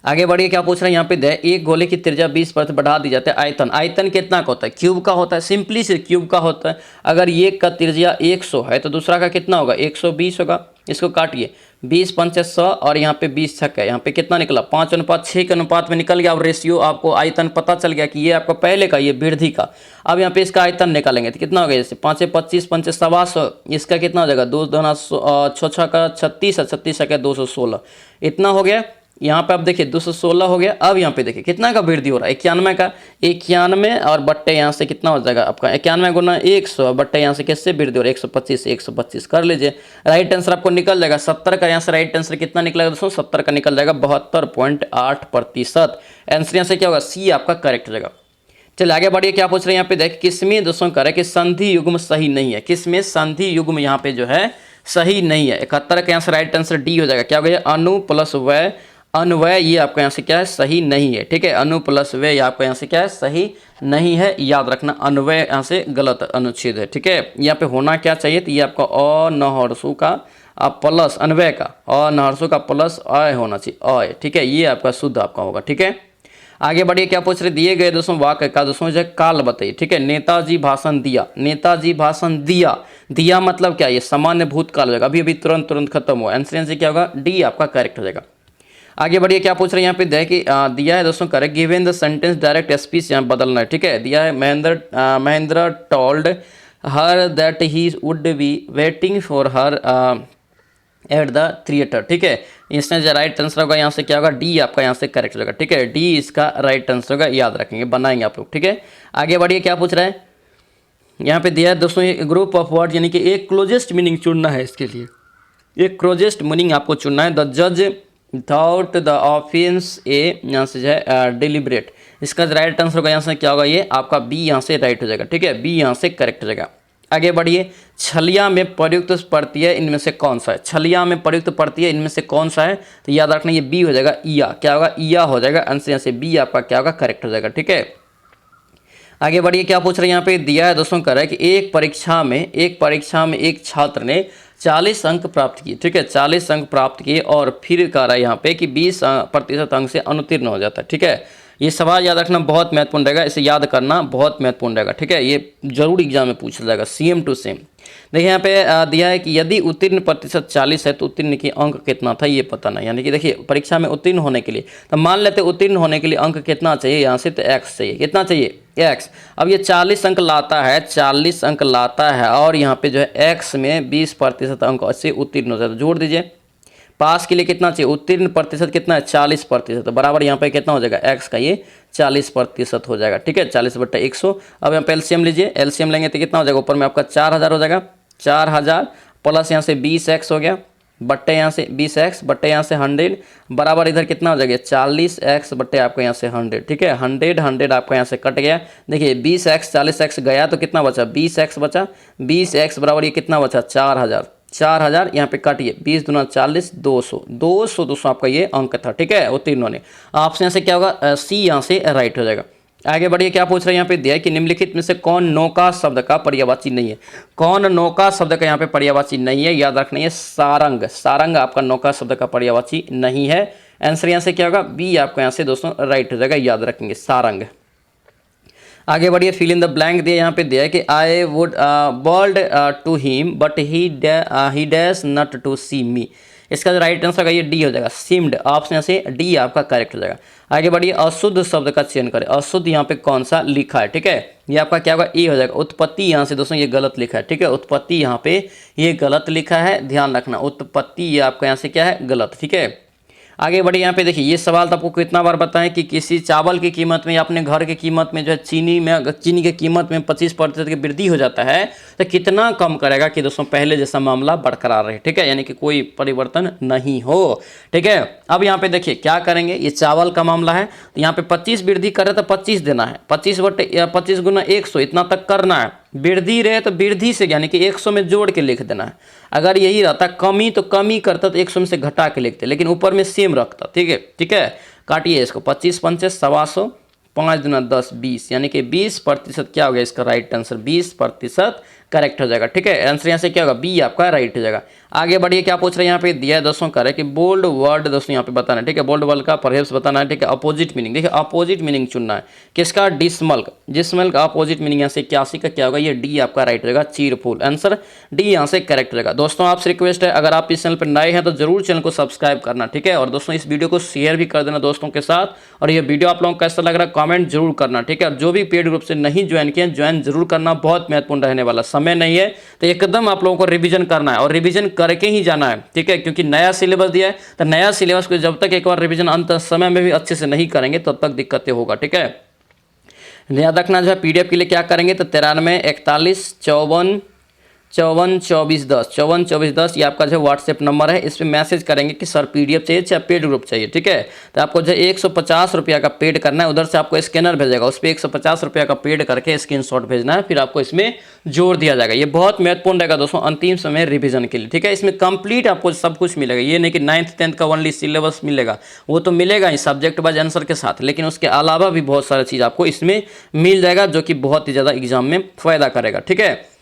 आगे बढ़िए, क्या पूछ रहे हैं यहाँ पे दे, एक गोले की त्रिज्या 20% बढ़ा दी जाती है। आयतन, आयतन कितना का होता है, क्यूब का होता है, सिंपली से क्यूब का होता है। अगर एक का त्रिज्या 100 है तो दूसरा का कितना होगा 120 होगा। इसको काटिए, 20 पंचे 100 और यहाँ पे 20 छक्का है, यहाँ पे कितना निकला 5:6 के अनुपात में निकल गया। अब रेशियो आपको आयतन पता चल गया कि ये आपको पहले का, ये वृद्धि का। अब यहाँ पे इसका आयतन निकालेंगे तो कितना हो गया, जैसे 5 25 पंचे 125, इसका कितना हो जाएगा 2 दूना 6 का 36 है, 36 का 216, इतना हो गया। यहाँ पे आप देखिए 216 हो गया। अब यहाँ पे देखिए कितना का वृद्धि हो रहा है 91 का, 91 और बट्टे यहाँ से कितना हो जाएगा आपका 91 गुना 100 बट्टे यहाँ से किससे वृद्धि हो रहा है 125 कर लीजिए। राइट आंसर आपको निकल जाएगा 70 का। यहाँ से राइट आंसर कितना निकलेगा दोस्तों, 70 का निकल जाएगा 72.8%। आंसर यहाँ से क्या होगा, सी आपका करेक्ट हो जाएगा। चलिए आगे बढ़िए, क्या पूछ रहे हैं यहाँ पे देख, किसमें दोस्तों करे कि संधि युग्म सही नहीं है, किसमें संधि युग्म यहाँ पे जो है सही नहीं है। 71 का यहाँ से राइट आंसर डी हो जाएगा। क्या हो गया, अनु प्लस वय अन्वय, ये आपका यहाँ से क्या है सही नहीं है, ठीक है। अनु प्लस व्यय आपका यहाँ से क्या है सही नहीं है, याद रखना। अन्वय यहाँ से गलत अनुच्छेद है, ठीक है। यहाँ पे होना क्या चाहिए, तो ये आपका अनहर्सु का प्लस अन्वय का, अनहर्सु का प्लस अय होना चाहिए, अय, ठीक है। ये आपका शुद्ध आपका होगा, ठीक है। आगे बढ़िए, क्या पूछ रहे, दिए गए दोस्तों वाक्य का दोस्तों जो काल बताइए, ठीक है। नेताजी भाषण दिया, नेताजी भाषण दिया, दिया मतलब क्या, ये सामान्य भूतकाल हो जाएगा, अभी अभी तुरंत खत्म हुआ। आंसर से क्या होगा, डी आपका करेक्ट हो जाएगा। आगे बढ़िए, क्या पूछ रहे हैं यहाँ पे दे कि दिया है दोस्तों correct, given the sentence direct speech यहाँ बदलना है, ठीक है। दिया है Mahendra told her that he would be waiting for her at the theatre, ठीक है। इसमें जो राइट आंसर होगा यहाँ से क्या होगा, डी आपका यहाँ से करेक्ट होगा, ठीक है। डी इसका राइट आंसर होगा, याद रखेंगे, बनाएंगे आप लोग, ठीक है। आगे बढ़िए, क्या पूछ रहे हैं यहाँ पे दिया है दोस्तों, ये ग्रुप ऑफ वर्ड यानी कि एक क्लोजेस्ट मीनिंग चुनना है। इसके लिए एक क्लोजेस्ट मीनिंग आपको चुनना है। द जज थॉट द ऑफेंस ए, यहाँ से जो है डिलिब्रेट, इसका राइट आंसर होगा यहाँ से क्या होगा, ये आपका बी यहाँ से राइट हो जाएगा, ठीक है। बी यहाँ से करेक्ट हो जाएगा। आगे बढ़िए, छलिया में प्रयुक्त प्रत्यय इनमें से कौन सा है, छलिया में प्रयुक्त प्रत्यय इनमें से कौन सा है, तो याद रखना ये बी हो जाएगा, ईया, क्या होगा ईया हो जाएगा। आंसर यहाँ से बी आपका क्या होगा करेक्ट हो जाएगा, ठीक है। आगे बढ़िए, क्या पूछ रहे हैं यहाँ पे दिया है दोस्तों करें कि एक परीक्षा में एक छात्र ने 40 अंक प्राप्त किए, ठीक है। 40 अंक प्राप्त किए और फिर कह रहा है यहाँ पे कि 20% अंक से अनुत्तीर्ण हो जाता है, ठीक है। ये सवाल याद रखना बहुत महत्वपूर्ण रहेगा, इसे याद करना बहुत महत्वपूर्ण रहेगा, ठीक है। ये जरूर एग्जाम में पूछा जाएगा, सेम टू सेम। देखिए यहाँ पे दिया है कि यदि उत्तीर्ण प्रतिशत 40 है तो उत्तीर्ण की अंक कितना था ये पता नहीं, यानी कि देखिए परीक्षा में उत्तीर्ण होने के लिए तो मान लेते उत्तीर्ण होने के लिए अंक कितना चाहिए, यहाँ से तो x चाहिए, कितना चाहिए x। अब ये 40 अंक लाता है, 40 अंक लाता है और यहाँ पे जो है x में 20% अंक से उत्तीर्ण हो जाता है, जोड़ दीजिए। पास के लिए कितना चाहिए, उत्तीर्ण प्रतिशत कितना है 40%, बराबर यहाँ पे कितना हो जाएगा x का ये 40% हो जाएगा, ठीक है। 40/100। अब यहाँ पे एलसीएम लीजिए, एलसीएम लेंगे तो कितना हो जाएगा, ऊपर में आपका 4000 हो जाएगा, 4000 प्लस यहाँ से 20x हो गया, बट्टे यहाँ से 20x बट्टे यहाँ से 100 बराबर इधर कितना हो जाएगा 40x बट्टे आपको यहाँ से 100, ठीक है। 100 आपका यहाँ से कट गया। देखिए 20x 40x गया तो कितना बचा 20x बचा, 20x बराबर ये कितना बचा 4000 यहाँ पे काटिए, 20 दूना 40 200 आपका ये अंक था, ठीक है। उत्तीर्ण होने ऑप्शन से क्या होगा सी यहाँ से राइट हो जाएगा। आगे बढ़िए, क्या पूछ रहे हैं यहाँ पे दिया है कि निम्नलिखित में से कौन नौका शब्द का पर्यायवाची नहीं है, कौन नौका शब्द का यहाँ पे पर्यायवाची नहीं है, याद रखना है सारंग, सारंग आपका नौका शब्द का पर्यायवाची नहीं है। आंसर यहाँ से क्या होगा बी आपका यहाँ से दोस्तों राइट हो जाएगा, याद रखेंगे सारंग। आगे बढ़िए, फिल इन द ब्लैंक दिया यहाँ पे दिया है कि I would world to him but he dash not to see me, इसका जो राइट आंसर होगा ये डी हो जाएगा, सीम्ड। ऑप्शन से डी आपका करेक्ट हो जाएगा। आगे बढ़िए, अशुद्ध शब्द का चयन करें। अशुद्ध यहाँ पे कौन सा लिखा है, ठीक है, ये आपका क्या होगा, ए हो जाएगा। उत्पत्ति यहाँ से दोस्तों ये गलत लिखा है, ठीक है, उत्पत्ति यहाँ पे ये गलत लिखा है, ध्यान रखना, उत्पत्ति ये आपका यहाँ से क्या है, गलत, ठीक है। आगे बढ़े, यहाँ पे देखिए ये सवाल तो आपको कितना बार बताएं कि किसी चावल की कीमत में या अपने घर की कीमत में जो है चीनी की कीमत में 25% की वृद्धि हो जाता है तो कितना कम करेगा कि दोस्तों पहले जैसा मामला बरकरार रहे, ठीक है, यानी कि कोई परिवर्तन नहीं हो, ठीक है। अब यहाँ पे देखिए क्या करेंगे, ये चावल का मामला है तो यहाँ पे 25 वृद्धि करे तो 25 देना है, 25 गुना 100 इतना तक करना है। वृद्धि रहे तो वृद्धि से यानी कि 100 में जोड़ के लिख देना है। अगर यही रहता कमी तो कमी करता तो 100 में से घटा के लिखते, लेकिन ऊपर में सेम रखता, ठीक है, ठीक है। काटिए इसको, 25 पंचे 125, 5 दुना 10 20, यानी कि 20% क्या हो गया इसका राइट आंसर, 20% करेक्ट हो जाएगा, ठीक है। आंसर यहाँ से क्या होगा, बी आपका राइट हो जाएगा। आगे बढ़िए, क्या पूछ रहे हैं यहाँ पे, दिया है दोस्तों करे कि बोल्ड वर्ड दोस्तों यहाँ पे बताना है, ठीक है, बोल्ड वर्ड का परहेप्स बताना है, ठीक है। अपोजिट मीनिंग, देखिए अपोजिट मीनिंग चुनना है किसका, डिसमल। डिसमल का अपोजिट मीनिंग यहाँ से 81 का क्या होगा, ये डी आपका राइट हो जाएगा, चीरफुल। आंसर डी यहाँ से करेक्ट हो जाएगा। दोस्तों आपसे रिक्वेस्ट है, अगर आप इस चैनल पर नए हैं तो जरूर चैनल को सब्सक्राइब करना, ठीक है, और दोस्तों इस वीडियो को शेयर भी कर देना दोस्तों के साथ। और ये वीडियो आप लोगों को कैसा लग रहा है कमेंट जरूर करना, ठीक है। और जो भी पेड ग्रुप से नहीं ज्वाइन किए ज्वाइन जरूर करना, बहुत महत्वपूर्ण रहने वाला, समय नहीं है तो एकदम आप लोगों को रिवीजन करना है और रिवीजन करके ही जाना है, ठीक है, क्योंकि नया सिलेबस दिया है तो नया सिलेबस को जब तक एक बार रिवीजन अंत समय में भी अच्छे से नहीं करेंगे तब तक दिक्कतें होगा, ठीक है। याद रखना जो है पीडीएफ के लिए क्या करेंगे तो 93 41 54 54 24 10 54 24 10 ये आपका जो व्हाट्सएप नंबर है, इस पर मैसेज करेंगे कि सर पीडीएफ चाहिए चाहे पेड ग्रुप चाहिए, ठीक है। तो आपको जो 150 रुपया का पेड करना है, उधर से आपको स्कैनर भेजेगा, उस पर 150 रुपया का पेड करके स्क्रीनशॉट भेजना है, फिर आपको इसमें जोड़ दिया जाएगा। ये बहुत महत्वपूर्ण रहेगा दोस्तों अंतिम समय रिविजन के लिए, ठीक है। इसमें कंप्लीट आपको सब कुछ मिलेगा, ये नहीं कि 9th 10th का ओनली सिलेबस मिलेगा, वो तो मिलेगा ही सब्जेक्ट वाइज आंसर के साथ, लेकिन उसके अलावा भी बहुत सारा चीज़ आपको इसमें मिल जाएगा जो कि बहुत ही ज़्यादा एग्जाम में फायदा करेगा, ठीक है।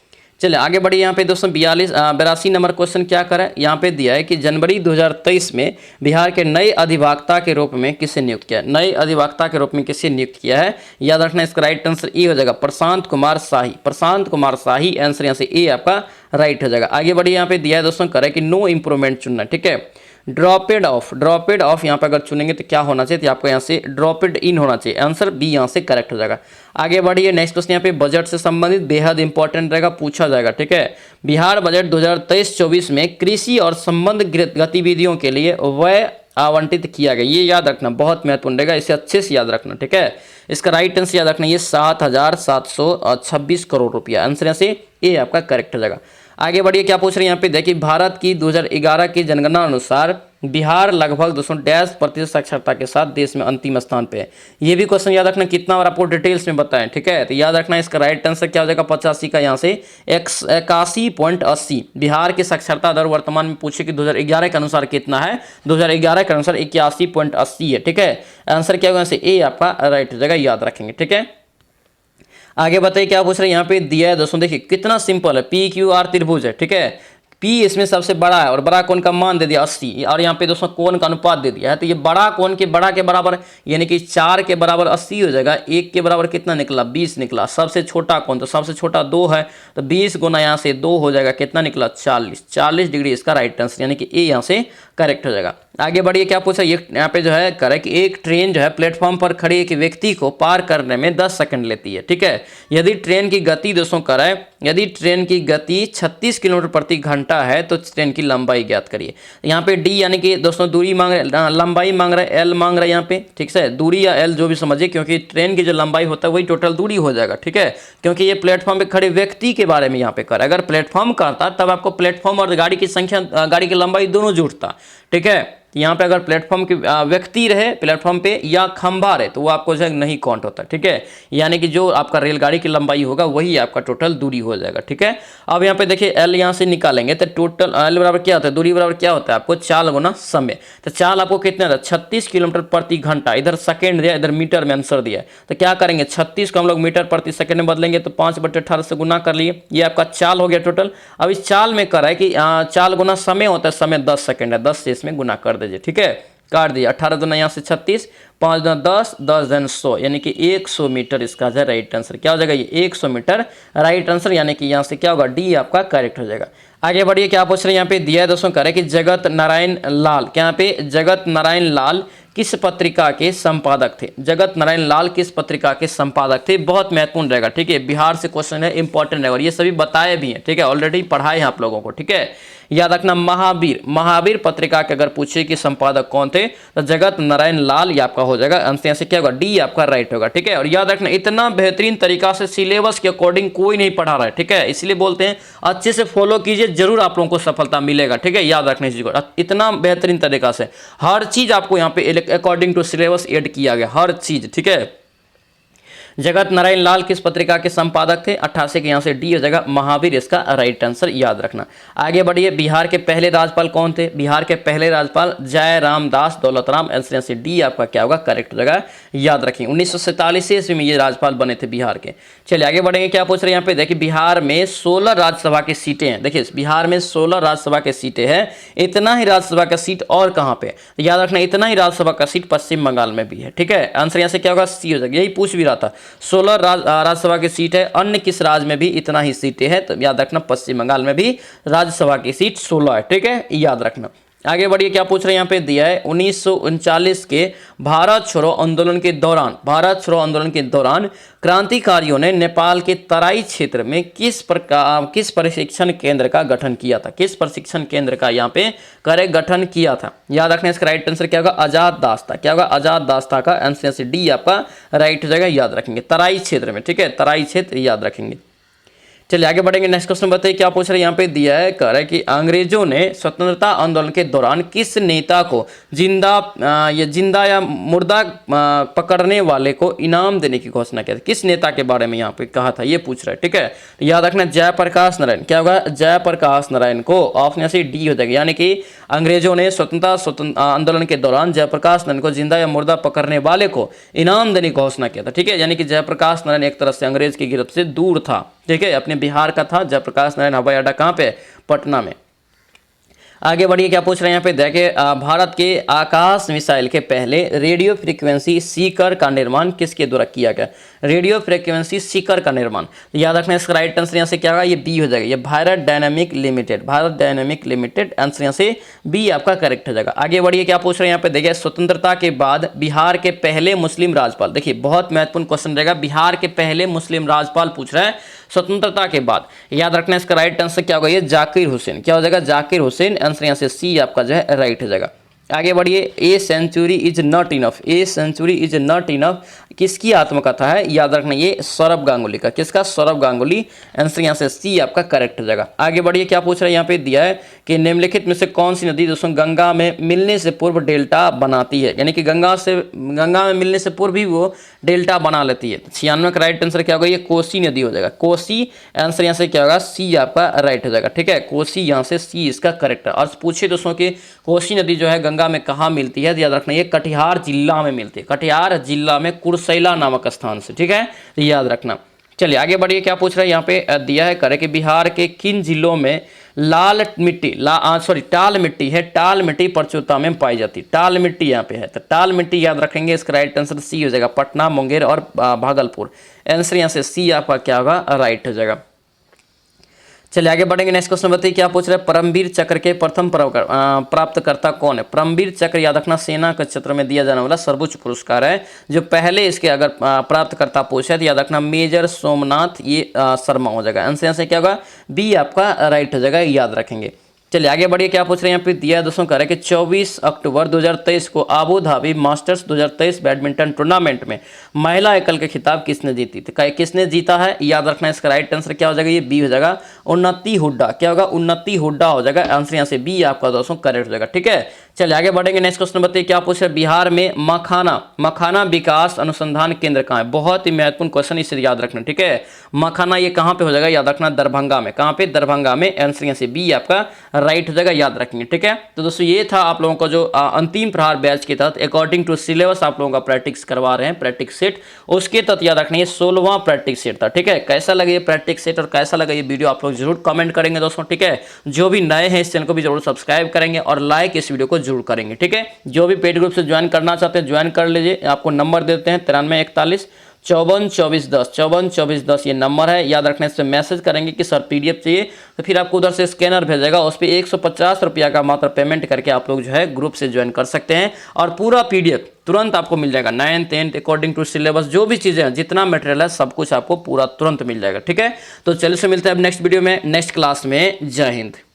चलिए आगे बढ़िए, यहाँ पे दोस्तों 82 नंबर क्वेश्चन क्या करा है, यहाँ पे दिया है कि जनवरी 2023 में बिहार के नए अधिवक्ता के रूप में किसे नियुक्त किया है, नए अधिवक्ता के रूप में किसे नियुक्त किया है। याद रखना इसका राइट आंसर ए हो जाएगा, प्रशांत कुमार शाही। प्रशांत कुमार शाही, आंसर यहाँ से ए आपका राइट हो जाएगा। आगे बढ़िए, यहाँ पे दिया है दोस्तों करे कि नो इम्प्रूवमेंट चुनना, ठीक है। ड्रॉपेड ऑफ यहाँ पे अगर चुनेंगे तो क्या होना चाहिए, तो आपको यहाँ से ड्रॉपेड इन होना चाहिए, आंसर बी यहाँ से करेक्ट हो जाएगा। आगे बढ़िए, नेक्स्ट क्वेश्चन यहाँ पे बजट से संबंधित बेहद इंपॉर्टेंट रहेगा, पूछा जाएगा, ठीक है। बिहार बजट 2023-24 में कृषि और संबंध गतिविधियों के लिए व्यय आवंटित किया गया, ये याद रखना बहुत महत्वपूर्ण रहेगा, इसे अच्छे से याद रखना, ठीक है। इसका राइट आंसर याद रखना, ये 7,726 करोड़ रुपया, आंसर यहाँ से ए आपका करेक्ट हो जाएगा। आगे बढ़िए, क्या पूछ रहे हैं यहाँ पे, देखिए भारत की 2011 की जनगणना अनुसार बिहार लगभग 200% साक्षरता के साथ देश में अंतिम स्थान पे है। ये भी क्वेश्चन याद रखना, कितना बार आपको डिटेल्स में बताएं, ठीक है। तो याद रखना इसका राइट आंसर क्या हो जाएगा, 85 का यहाँ से 81.80। बिहार की साक्षरता दर वर्तमान में पूछे कि 2011 के अनुसार कितना है, 2011 के अनुसार 81.80 है, ठीक है। आंसर क्या होगा, यहाँ से ए आपका राइट हो जाएगा, याद रखेंगे, ठीक है। आगे बताइए क्या पूछ रहे हैं, यहाँ पे दिया है दोस्तों, देखिए कितना सिंपल है, पी क्यू आर त्रिभुज है, ठीक है। पी इसमें सबसे बड़ा है और बड़ा कोण का मान दे दिया 80, और यहाँ पे दोस्तों कोण का अनुपात दे दिया है, तो ये बड़ा कोण के बड़ा के बराबर यानी कि 4 के बराबर 80 हो जाएगा। 1 के बराबर कितना निकला, 20 निकला। सबसे छोटा कोण तो सबसे छोटा 2 है, तो 20 गुना यहाँ से 2 हो जाएगा, कितना निकला, 40 डिग्री इसका राइट आंसर, यानी कि ए यहाँ से करेक्ट हो जाएगा। आगे बढ़िए, क्या पूछा, ये यहाँ पे जो है करे कि एक ट्रेन जो है प्लेटफॉर्म पर खड़े एक व्यक्ति को पार करने में 10 सेकंड लेती है, ठीक है। यदि ट्रेन की गति दोस्तों करे, यदि ट्रेन की गति 36 किलोमीटर प्रति घंटा है तो ट्रेन की लंबाई ज्ञात करिए। यहाँ पे डी यानी कि दोस्तों दूरी मांग रहे, लंबाई मांग रहा है, एल मांग रहा है यहाँ पे, ठीक है। दूरी या एल जो भी समझिए, क्योंकि ट्रेन की जो लंबाई होता है वही टोटल दूरी हो जाएगा, ठीक है, क्योंकि ये प्लेटफॉर्म पे खड़े व्यक्ति के बारे में यहाँ पे कर, अगर प्लेटफॉर्म करता तब आपको प्लेटफॉर्म और गाड़ी की संख्या, गाड़ी की लंबाई दोनों जुड़ता, ठीक है। यहाँ पे अगर प्लेटफॉर्म के व्यक्ति रहे प्लेटफॉर्म पे या खंभा रहे तो वो आपको जो है नहीं काउंट होता, ठीक है। यानी कि जो आपका रेलगाड़ी की लंबाई होगा वही आपका टोटल दूरी हो जाएगा, ठीक है। अब यहाँ पे देखिए एल यहाँ से निकालेंगे तो टोटल एल बराबर क्या होता है, दूरी बराबर क्या होता है आपको, चाल गुना समय। तो चाल आपको कितना था, 36 किलोमीटर प्रति घंटा, इधर सेकेंड दिया, इधर मीटर में आंसर दिया है, तो क्या करेंगे 36 को हम लोग मीटर प्रति सेकेंड में बदलेंगे तो 5/18 से गुना कर लिए, ये आपका चाल हो गया टोटल। अब इस चाल में कर है कि चाल गुना समय होता है, समय 10 सेकेंड है, 10 से इसमें गुना कर दीजिए, ठीक है। काट दिया, 18 दूना यहाँ से 36, 5 दूना 10, 10 दूना 100, यानी कि 100 मीटर इसका जो है राइट आंसर क्या हो जाएगा, ये 100 मीटर राइट आंसर, यानी कि यहाँ से क्या होगा, डी आपका करेक्ट हो जाएगा। आगे बढ़िए, क्या पूछ रहे हैं यहाँ पे दिया है दोस्तों, करे कि जगत नारायण लाल, क्या यहाँ पे जगत नारायण लाल किस पत्रिका के संपादक थे, जगत नारायण लाल किस पत्रिका के संपादक थे, बहुत महत्वपूर्ण रहेगा, ठीक है, बिहार से क्वेश्चन है, इंपॉर्टेंट है, और ये सभी बताए भी हैं, ठीक है, ऑलरेडी पढ़ाए हैं आप लोगों को, ठीक है। याद रखना, महावीर पत्रिका के अगर पूछे कि संपादक कौन थे तो जगत नारायण लाल, ये आपका हो जाएगा आंसर, यहाँ से क्या होगा, डी आपका राइट होगा, ठीक है। और याद रखना, इतना बेहतरीन तरीका से सिलेबस के अकॉर्डिंग कोई नहीं पढ़ा रहा है, ठीक है, इसलिए बोलते हैं अच्छे से फॉलो कीजिए, जरूर आप लोगों को सफलता मिलेगा, ठीक है। याद रखना इस चीज को, इतना बेहतरीन तरीका से हर चीज आपको यहाँ पे अकॉर्डिंग टू सिलेबस ऐड किया गया, हर चीज, ठीक है। जगत नारायण लाल किस पत्रिका के संपादक थे, 88 के यहाँ से डी हो जाएगा, महावीर इसका राइट आंसर, याद रखना। आगे बढ़िए, बिहार के पहले राज्यपाल कौन थे, बिहार के पहले राज्यपाल जयराम दास दौलतराम, आंसर यहाँ से डी आपका क्या होगा, करेक्ट हो जाएगा, याद रखेंगे। 1947 ईस्वी में ये राज्यपाल बने थे बिहार के। चलिए आगे बढ़ेंगे, क्या पूछ रहे हैं यहाँ पे, देखिए बिहार में 16 राज्यसभा की सीटें हैं, देखिए बिहार में 16 राज्यसभा की सीटें हैं, इतना ही राज्यसभा का सीट और कहाँ पे, तो याद रखना इतना ही राज्यसभा का सीट पश्चिम बंगाल में भी है, ठीक है, आंसर यहाँ से क्या होगा, सी हो जाएगा, यही पूछ भी रहा था, 16 राज्यसभा की सीट है, अन्य किस राज्य में भी इतना ही सीटें हैं, तो याद रखना पश्चिम बंगाल में भी राज्यसभा की सीट 16 है, ठीक है, याद रखना। आगे बढ़िए, क्या पूछ रहे हैं यहाँ पे दिया है, 1939 के भारत छोड़ो आंदोलन के दौरान क्रांतिकारियों ने नेपाल के तराई क्षेत्र में किस प्रशिक्षण केंद्र का गठन किया था, किस प्रशिक्षण केंद्र का यहाँ पे गठन किया था, याद रखना इसका राइट आंसर क्या होगा, आजाद दास्ता, क्या होगा, आजाद दास्ता का आंसर से डी आपका राइट हो जाएगा, याद रखेंगे, तराई क्षेत्र में, ठीक है, तराई क्षेत्र याद रखेंगे। चलिए आगे बढ़ेंगे, नेक्स्ट क्वेश्चन बताइए, क्या पूछ रहे हैं यहाँ पे दिया है, कह रहा है कि अंग्रेजों ने स्वतंत्रता आंदोलन के दौरान किस नेता को जिंदा या मुर्दा पकड़ने वाले को इनाम देने की घोषणा की थी, किस नेता के बारे में यहाँ पे कहा था, ये पूछ रहा है, ठीक है। तो याद रखना जयप्रकाश नारायण, क्या होगा, जयप्रकाश नारायण को, ऑप्शन से डी हो जाएगा, यानी कि अंग्रेजों ने स्वतंत्रता आंदोलन के दौरान जयप्रकाश नारायण को जिंदा या मुर्दा पकड़ने वाले को इनाम देने की घोषणा किया था, ठीक है, यानी कि जयप्रकाश नारायण एक तरह से अंग्रेज की गिरफ्त से दूर था, ठीक है, अपने बिहार का था। जयप्रकाश नारायण हवाई अड्डा कहाँ पे, पटना में। आगे बढ़िए, क्या पूछ रहे हैं यहाँ पे देखिए, भारत के आकाश मिसाइल के पहले रेडियो फ्रीक्वेंसी सीकर का निर्माण किसके द्वारा किया गया, रेडियो फ्रीक्वेंसी सीकर का निर्माण, याद रखना इसका राइट आंसर यहाँ से क्या होगा, ये बी हो जाएगा, ये भारत डायनामिक लिमिटेड, आंसर यहाँ से बी आपका करेक्ट हो जाएगा। आगे बढ़िए, क्या पूछ रहे हैं यहाँ पे देखिए, स्वतंत्रता के बाद बिहार के पहले मुस्लिम राज्यपाल, देखिए बहुत महत्वपूर्ण क्वेश्चन रहेगा, बिहार के पहले मुस्लिम राज्यपाल पूछ रहा है स्वतंत्रता के बाद, याद रखना इसका राइट आंसर क्या होगा, ये जाकिर हुसैन, क्या हो जाएगा, जाकिर हुसैन, आंसर यहाँ से सी आपका जो है राइट हो जाएगा। आगे बढ़िए, a century is not enough, a century is not enough किसकी आत्मकथा है, याद रखना ये सौरभ गांगुली का, किसका, सौरभ गांगुली, आंसर यहाँ से सी आपका करेक्ट हो जाएगा। आगे बढ़िए, क्या पूछ रहे हैं यहाँ पे दिया है कि निम्नलिखित में से कौन सी नदी दोस्तों गंगा में मिलने से पूर्व डेल्टा बनाती है, यानी कि गंगा में मिलने से पूर्व भी वो डेल्टा बना लेती है, 96 का राइट आंसर क्या होगा, ये कोसी नदी हो जाएगा, कोसी, आंसर यहाँ से क्या होगा, सी आपका राइट हो जाएगा, ठीक है, कोसी, यहाँ से सी इसका करेक्ट है। और पूछिए दोस्तों कि कोसी नदी जो है गंगा में कहाँ मिलती है, तो याद रखना ये कटिहार जिला में मिलती है, कटिहार जिला में कुर्सेला नामक स्थान से, ठीक है, तो याद रखना। चलिए आगे बढ़िए, क्या पूछ रहा है यहाँ पे दिया है, करे कि बिहार के किन जिलों में लाल मिट्टी टाल मिट्टी है, टाल मिट्टी प्रचुरता में पाई जाती है, टाल मिट्टी यहाँ पे है, तो टाल मिट्टी याद रखेंगे, इसका राइट आंसर सी हो जाएगा, पटना, मुंगेर और भागलपुर, आंसर यहाँ से सी आपका क्या होगा, राइट हो जाएगा। चलिए आगे बढ़ेंगे, नेक्स्ट क्वेश्चन बताइए, क्या पूछ रहे हैं, परमवीर चक्र के प्रथम प्राप्तकर्ता कौन है, परमवीर चक्र याद रखना सेना के क्षेत्र में दिया जाने वाला सर्वोच्च पुरस्कार है, जो पहले इसके अगर प्राप्तकर्ता पूछे तो याद रखना मेजर सोमनाथ ये शर्मा हो जाएगा, आंसर यहाँ से क्या होगा, बी आपका राइट हो जाएगा, याद रखेंगे। चलिए आगे बढ़िए, क्या पूछ रहे हैं यहाँ पे दिया है दोस्तों, कह रहे हैं कि 24 अक्टूबर 2023 को Abu Dhabi masters 2023 badminton tournament में महिला एकल के खिताब किसने जीती थी, किसने जीता है, याद रखना इसका राइट आंसर क्या हो जाएगा, ये बी हो जाएगा, उन्नति हुड्डा, क्या होगा, उन्नति हुड्डा हो जाएगा, आंसर यहाँ से बी आपका दोस्तों करेक्ट हो जाएगा, ठीक है। चलिए आगे बढ़ेंगे, नेक्स्ट क्वेश्चन बताइए, क्या पूछ रहे हैं, बिहार में मखाना विकास अनुसंधान केंद्र कहाँ है, बहुत ही महत्वपूर्ण क्वेश्चन, इसे याद रखना, ठीक है, मखाना ये कहाँ पे हो जाएगा, याद रखना दरभंगा में, कहाँ पे, दरभंगा में, आंसर यहाँ से बी आपका राइट हो जाएगा, याद रखेंगे, ठीक है। तो दोस्तों ये था आप लोगों का जो अंतिम प्रहार बैच के तहत अकॉर्डिंग टू सिलेबस आप लोगों का प्रैक्टिस करवा रहे हैं, प्रैक्टिस सेट, उसके तहत याद रखना ये 16वां प्रैक्टिस सेट था, ठीक है। कैसा लगे ये प्रैक्टिस सेट और कैसा लगा ये वीडियो आप लोग जरूर कमेंट करेंगे दोस्तों, ठीक है। जो भी नए हैं इस चैनल को भी जरूर सब्सक्राइब करेंगे और लाइक इस वीडियो को जरूर करेंगे। ठीक है, जो भी पेड ग्रुप से ज्वाइन करना चाहते हैं ज्वाइन कर लीजिए। आपको नंबर देते हैं 9341 54 24 10 54 24 10 ये नंबर है, याद रखना। इस पर मैसेज करेंगे कि सर पीडीएफ चाहिए, तो फिर आपको उधर से स्कैनर भेजेगा, उस पर 150 रुपया का मात्र पेमेंट करके आप लोग जो है ग्रुप से ज्वाइन कर सकते हैं और पूरा पीडीएफ तुरंत आपको मिल जाएगा। 9th 10th according to syllabus जो भी चीज़ें हैं, जितना मटेरियल है सब कुछ आपको पूरा तुरंत मिल जाएगा। ठीक है, तो चलिए से मिलते हैं अब नेक्स्ट वीडियो में, नेक्स्ट क्लास में। जय हिंद।